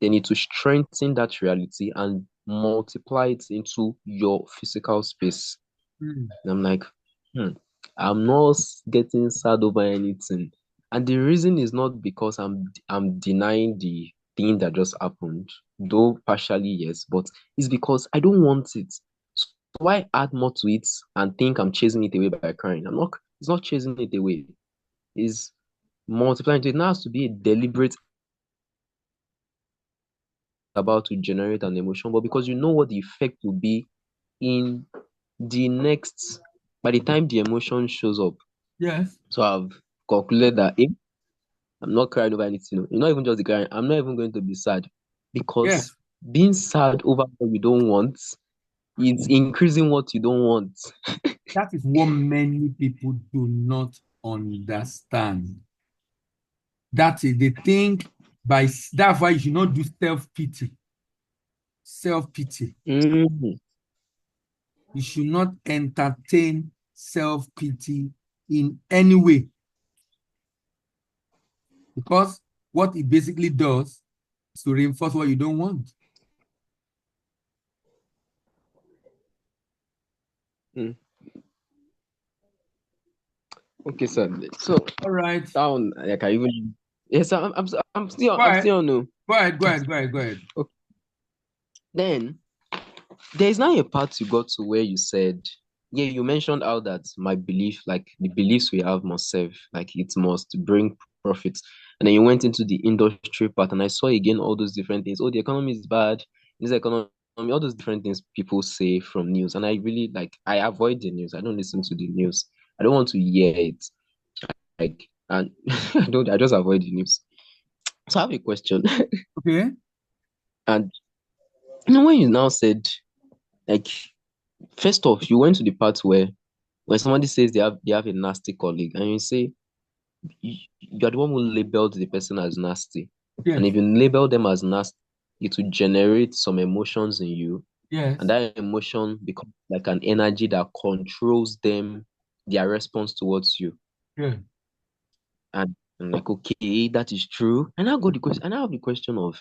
then it will strengthen that reality, and multiply it into your physical space. Mm. And I'm like, I'm not getting sad over anything. And the reason is not because I'm denying the thing that just happened, though partially yes, but it's because I don't want it. So why add more to it and think I'm chasing it away by crying? It's not chasing it away. It's multiplying it. It now has to be a deliberate about to generate an emotion, but because you know what the effect will be in the next by the time the emotion shows up. Yes. So I've concluded that if I'm not crying over anything, you're not even just the crying, I'm not even going to be sad because Yes. being sad over what you don't want is increasing what you don't want. That is what many people do not understand. That is, they think that's why you should not do self-pity. Self-pity. Mhm. You should not entertain self-pity in any way. Because what it basically does is to reinforce what you don't want. Mm. Okay, sir. So All right. down, like I even yes, I'm Go I'm ahead. still no. Go ahead. Go ahead. Go ahead. Go ahead. Okay. Then there is now a part you got to where you said, yeah, you mentioned how that my belief, like the beliefs we have must serve, like it must bring profits. And then you went into the industry part, and I saw again all those different things. Oh, the economy is bad, this economy, all those different things people say from news. And I really I avoid the news. I don't listen to the news. I don't want to hear it. Like, and I just avoid the news. So I have a question. Okay. And when you now said, like, first off, you went to the part where when somebody says they have a nasty colleague, and you say you're the one who labeled the person as nasty, and Yes. if you label them as nasty, it will generate some emotions in you, Yes. and that emotion becomes like an energy that controls their response towards you. Yeah. And I'm like, okay, that is true. And I got the question, and I have the question of,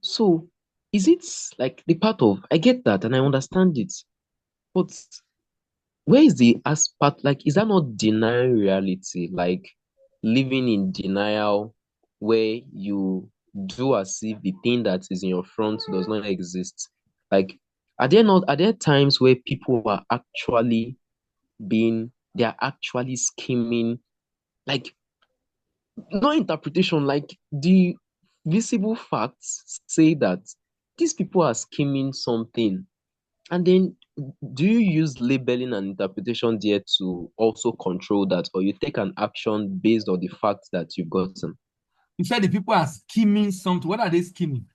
so is it like the part of I get that and I understand it, but where is the aspect, like, is that not denying reality, like living in denial where you do as if the thing that is in your front does not exist? Like, are there times where people are actually they are actually scheming, like, no interpretation, like the visible facts say that these people are scheming something, and then do you use labeling and interpretation there to also control that, or you take an action based on the facts that you've gotten? You said the people are scheming something. What are they scheming?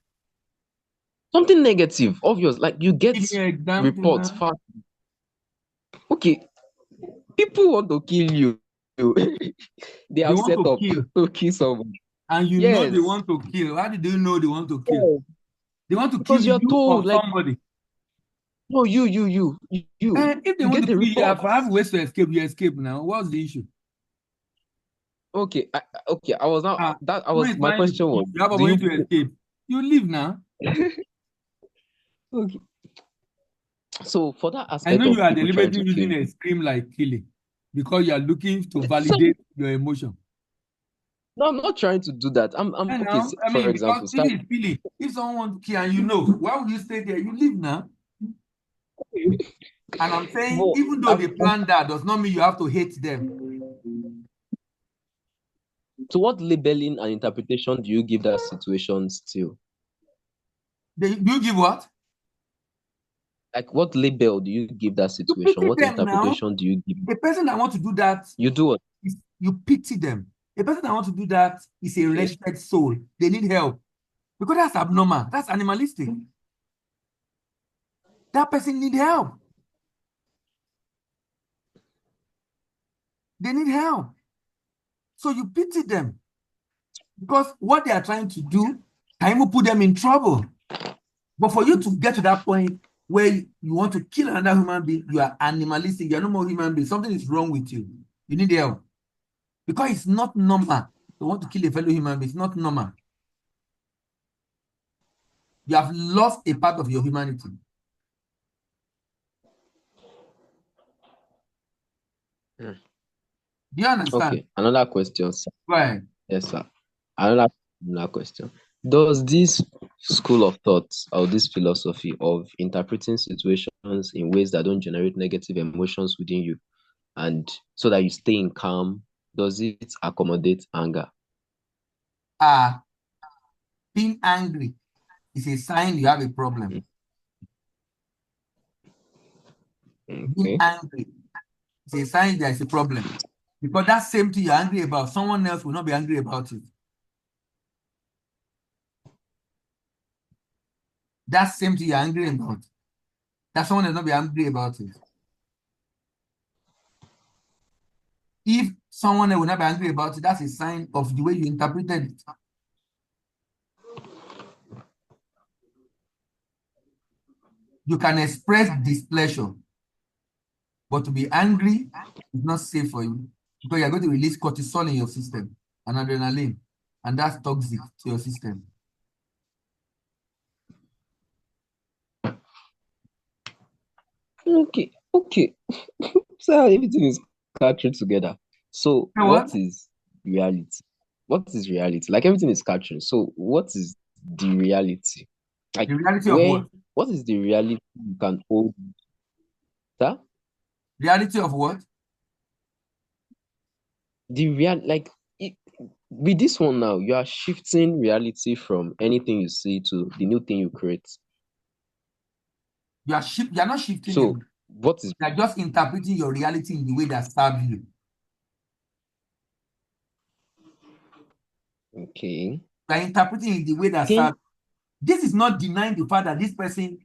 Something negative, obvious, like you get Give me an example reports, now. facts. Okay, people want to kill you. They They have want set to up kill, to kill someone. and you know they Yes, want to kill. How did you know they want to kill? yes, They want to kill because you're you or told, like, somebody. no, you And if they you want get to the kill you, you reports. have ways to escape. You escape now. What's the issue? Okay, okay. I was now that I When was it's my time to, question was, you have a do way you to escape. You leave now. okay? So for that I know aspect you of are people trying deliberately to kill using a you, scream like killing because you are looking to so, validate your emotion. no, I'm not trying to do that. I'm And okay. now, I For mean, because example, if start. it's killing, if someone wants to kill and you know, why would you stay there? You leave now. And I'm saying, Well, even though they plan that, does not mean you have to hate them. so what labeling and interpretation do you give that situation still? Do you give what? Like, what label do you give that You situation? pity What them now. interpretation do you give? A person that wants to do that, You do what? you pity them. A person that wants to do that is a Okay. wretched soul. They need help. Because that's abnormal. That's animalistic. That person need help. They need help. So you pity them. Because what they are trying to do can even put them in trouble. But for you to get to that point where you want to kill another human being, you are animalistic, you're no more human being. Something is wrong with you. You need help. Because it's not normal to want to kill a fellow human being. It's not normal. You have lost a part of your humanity. Mm. Do you understand? Okay, another question, sir. Right. Yes, sir. Another question. Does this school of thought or this philosophy of interpreting situations in ways that don't generate negative emotions within you and so that you stay in calm, does it accommodate anger? Being angry is a sign you have a problem. Being Okay. angry is a sign there is a problem. Because that same thing you're angry about, someone else will not be angry about it. That same thing you're angry about, that someone else will not be angry about it. If someone else will not be angry about it, that's a sign of the way you interpreted it. You can express displeasure, but to be angry is not safe for you because you're going to release cortisol in your system and adrenaline, and that's toxic to your system. Okay. So everything is captured together. So You know what what? is reality? What is reality? Like everything is captured. So what is the reality? Like The reality of what? what is the reality you can hold? Sir? Reality of what? The real like it, with this one now, you are shifting reality from anything you see to the new thing you create. You are not shifting it. So what is You are just interpreting your reality in the way that serves you. okay? You are interpreting in the way that Okay. serves. This is not denying the fact that this person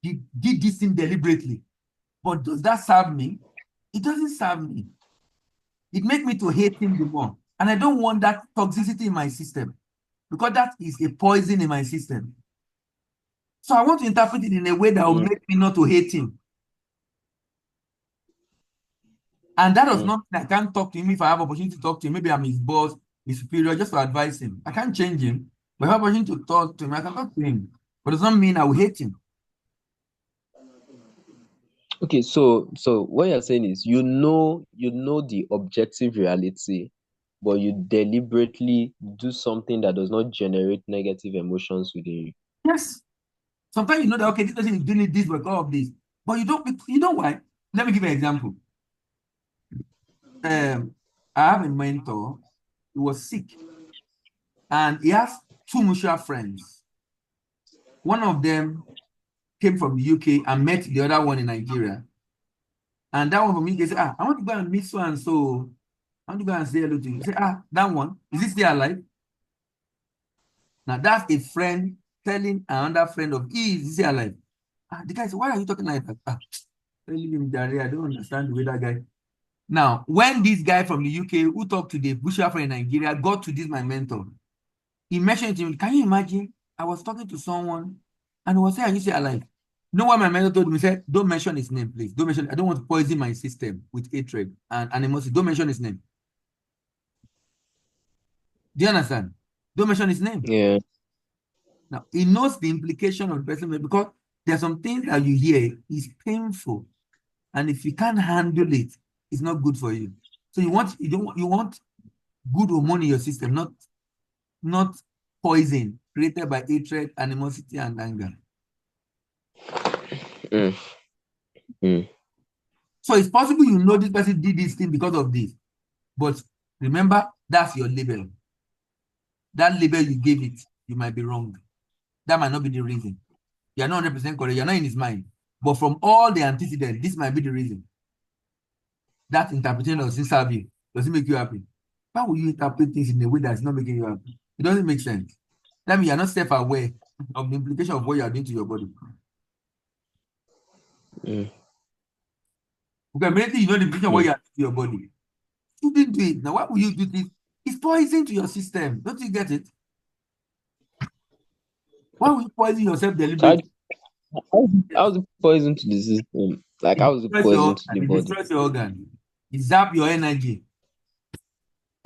did this thing deliberately. But does that serve me? It doesn't serve me. It makes me to hate him the more. And I don't want that toxicity in my system because that is a poison in my system. So I want to interpret it in a way that will make me not to hate him. And that does not mean I can't talk to him if I have opportunity to talk to him. Maybe I'm his boss, his superior, just to advise him. I can't change him. But if I have opportunity to talk to him, I can talk to him. But it does not mean I will hate him. Okay, so what you're saying is you know the objective reality, but you deliberately do something that does not generate negative emotions within you. Yes. Sometimes you know that okay, this person is doing this because of this. But you know why? Let me give you an example. I have a mentor who was sick, and he has two mutual friends. One of them came from the UK and met the other one in Nigeria. And that one from UK said, I want to go and meet so and so. I want to go and say hello to you. He said, that one, is he still alive? Now that's a friend telling another friend of his, is he still alive? The guy said, why are you talking like that? Leave him there. I don't understand the way that guy. Now, when this guy from the UK who talked to the bushra friend in Nigeria got to this, my mentor, he mentioned to him, can you imagine? I was talking to someone and he was saying, are you still alive? You know what my mentor told me? He said, don't mention his name, please. Don't mention. I don't want to poison my system with hatred and animosity. Don't mention his name. Do you understand? Don't mention his name. Yeah. Now, he knows the implication of the person because there are some things that you hear is painful. And if you can't handle it, it's not good for you. So you want good hormone in your system, not poison created by hatred, animosity, and anger. So it's possible you know this person did this thing because of this. But remember, that's your label. That label you gave it, you might be wrong. That might not be the reason. You're not 100% correct. You're not in his mind. But from all the antecedents, this might be the reason. That interpretation doesn't serve you. Doesn't make you happy. Why would you interpret things in a way that's not making you happy? It doesn't make sense. That means you're not self-aware of the implication of what you're doing to your body. Okay, immediately you know the implication of what you're doing to your body. You didn't do it. Now, why would you do this? It's poison to your system. Don't you get it? Why would you poison yourself deliberately? How's it poison to the system? Like how's it poison to the It body? destroys your organ. It zap your energy.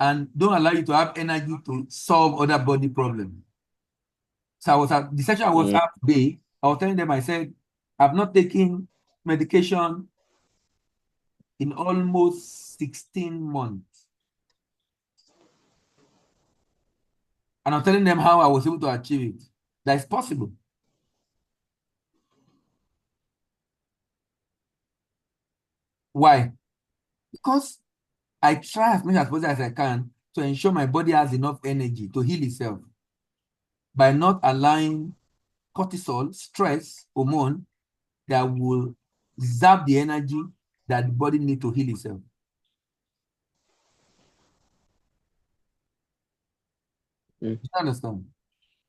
And don't allow you to have energy to solve other body problems. So I was at the session I was at today. I was telling them, I said, I've not taken medication in almost 16 months. And I'm telling them how I was able to achieve it. That is possible. Why? Because I try as much as possible as I can to ensure my body has enough energy to heal itself by not allowing cortisol, stress hormone that will zap the energy that the body needs to heal itself. You understand?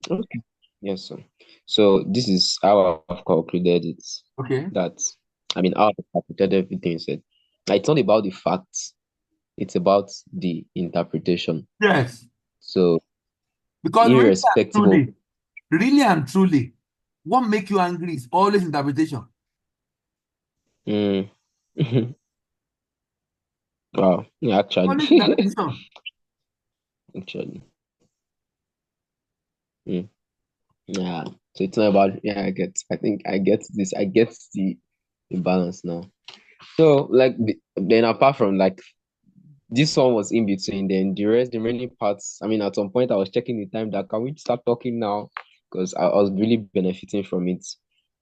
Okay. Yes, sir. So this is how I've concluded it. Okay. That how I've interpreted everything you said. It's not about the facts, it's about the interpretation. Yes. So Because irrespective of really and truly, what makes you angry is always interpretation. wow, yeah, Always interpretation. actually. Yeah. So it's not about I think I get this. I get the balance now. So then apart from this one was in between, then the remaining parts, at some point I was checking the time that can we start talking now? Because I was really benefiting from it,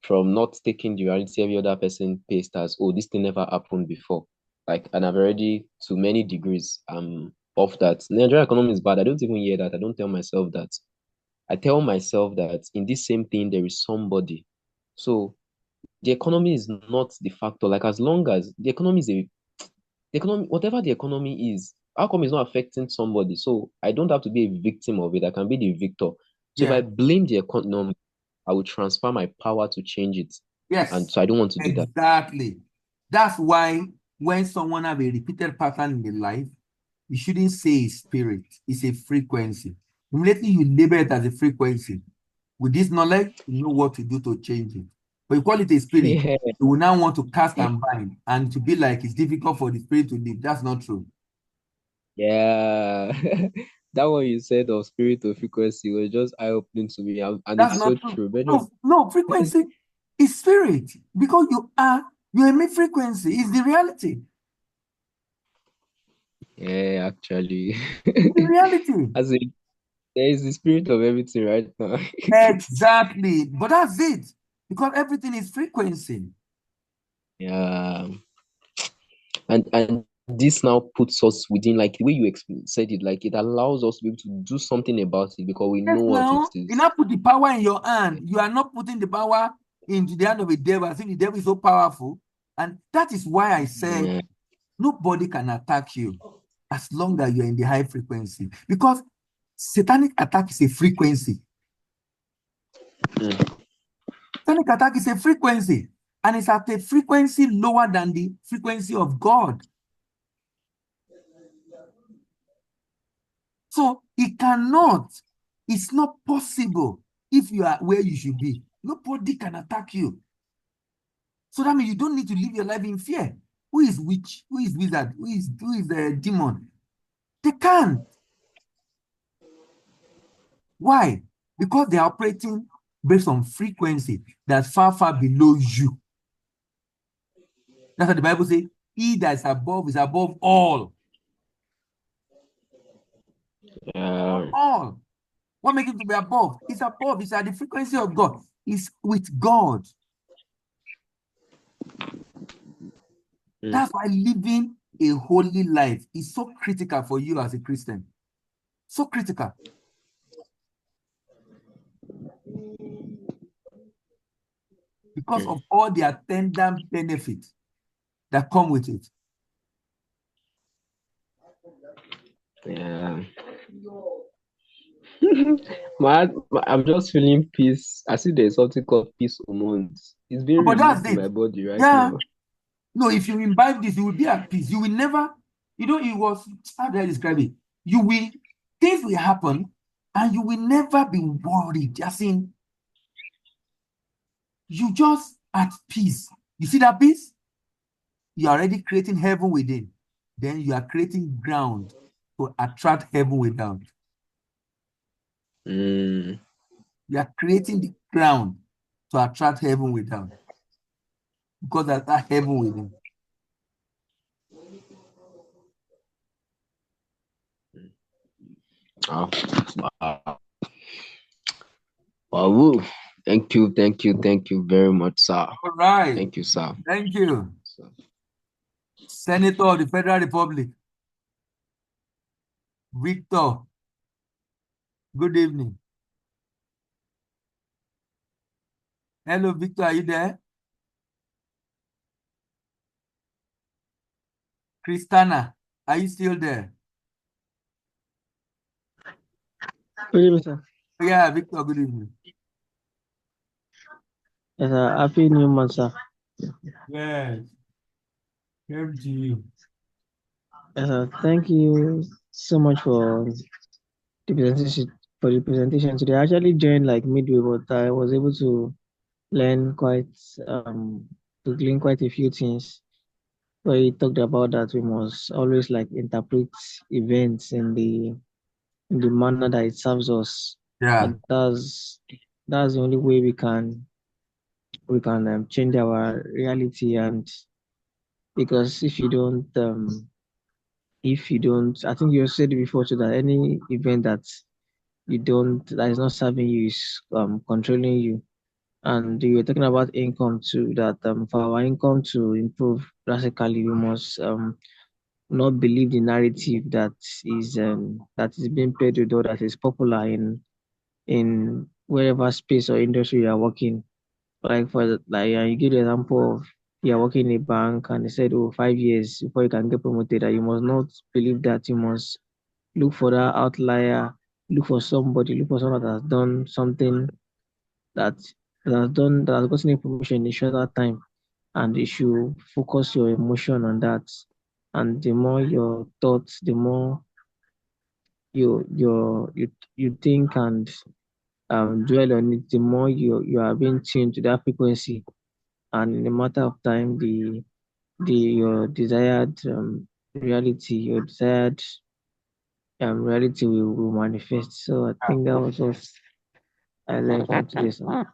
from not taking the reality every other person faced as, oh, this thing never happened before. And I've already to many degrees of that. Nigerian economy is bad. I don't even hear that. I don't tell myself that. I tell myself that in this same thing there is somebody. So the economy is not the factor. As long as the economy is the economy, whatever the economy is, how come it's not affecting somebody? So I don't have to be a victim of it. I can be the victor. So if I blame the economy, I will transfer my power to change it. Yes. And so I don't want to do that. Exactly. That's why when someone have a repeated pattern in their life, you shouldn't say it's spirit. It's a frequency. Immediately you label it as a frequency. With this knowledge, you know what to do to change it. But you call it a spirit, Yeah. you will now want to cast and bind, and to be like it's difficult for the spirit to live. That's not true. Yeah. That one you said of spirit of frequency was just eye-opening to me. And That's it's not so true. true. No, frequency is spirit. Because you emit frequency. It's the reality. Yeah, actually. It's the reality. As in, there is the spirit of everything right now. Exactly. But that's it. Because everything is frequency. Yeah. And this now puts us within, the way you said it, it allows us to be able to do something about it because we know what it is. You now put the power in your hand. You are not putting the power into the hand of a devil. I think the devil is so powerful. And that is why I said nobody can attack you as long as you're in the high frequency. Because satanic attack is a frequency. Satanic attack is a frequency. And it's at a frequency lower than the frequency of God. So it's not possible if you are where you should be. Nobody can attack you. So that means you don't need to live your life in fear. Who is witch? Who is wizard? Who is the demon? They can't. Why? Because they are operating based on frequency that's far, far below you. That's what the Bible says. He that is above all. All. What makes him to be above? It's above. It's at the frequency of God. It's with God. That's why living a holy life is so critical for you as a Christian. So critical. Because of all the attendant benefits that come with it. Yeah. I'm just feeling peace. I see there's something called peace hormones. It's being released in my body right now. No, if you imbibe this, you will be at peace. You will never, it was, how do I describe it? Things will happen and you will never be worried. As in, you just at peace. You see that peace? You're already creating heaven within. Then you are creating ground to attract heaven without. You are creating the ground to attract heaven without, because there's that heaven within. Oh, wow. Wow. Woo. Thank you very much, sir. All right. Thank you, sir. Thank you. Senator of the Federal Republic, Victor. Good evening. Hello, Victor. Are you there? Christina, are you still there? Good evening, sir. Yeah, Victor, good evening. Yes, sir. Happy New Month, sir. Yes. Came to you. Yes, sir. Thank you so much for the presentation today. I actually joined like midway, but I was able to learn to glean quite a few things. Where he talked about that we must always like interpret events in the manner that it serves us. Yeah. That's the only way we can change our reality. And because if you don't, I think you said it before too, that any event that is not serving you is controlling you. And you were talking about income too, that for our income to improve drastically, we must not believe the narrative that is being peddled or that is popular in wherever space or industry you are working. Like you give the example of you're working in a bank and they said, oh, 5 years before you can get promoted, that you must not believe that. You must look for that outlier, look for someone that has done something that that has gotten a promotion in a shorter time, and you should focus your emotion on that. And the more your thoughts, the more you think and dwell on it, the more you are being tuned to that frequency, and in a matter of time, your desired reality will manifest. So I think that was what I learned from today, sir.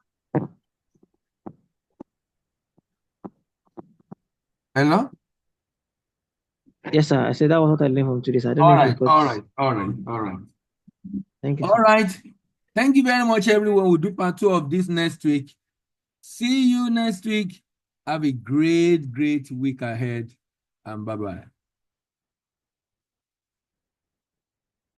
Hello? Yes, sir. I said that was what I learned from today, sir. I don't All know if right, you all got. right, all right, all right. Thank you, All sir. right. Thank you very much, everyone. We'll do part 2 of this next week. See you next week. Have a great week ahead, and bye-bye.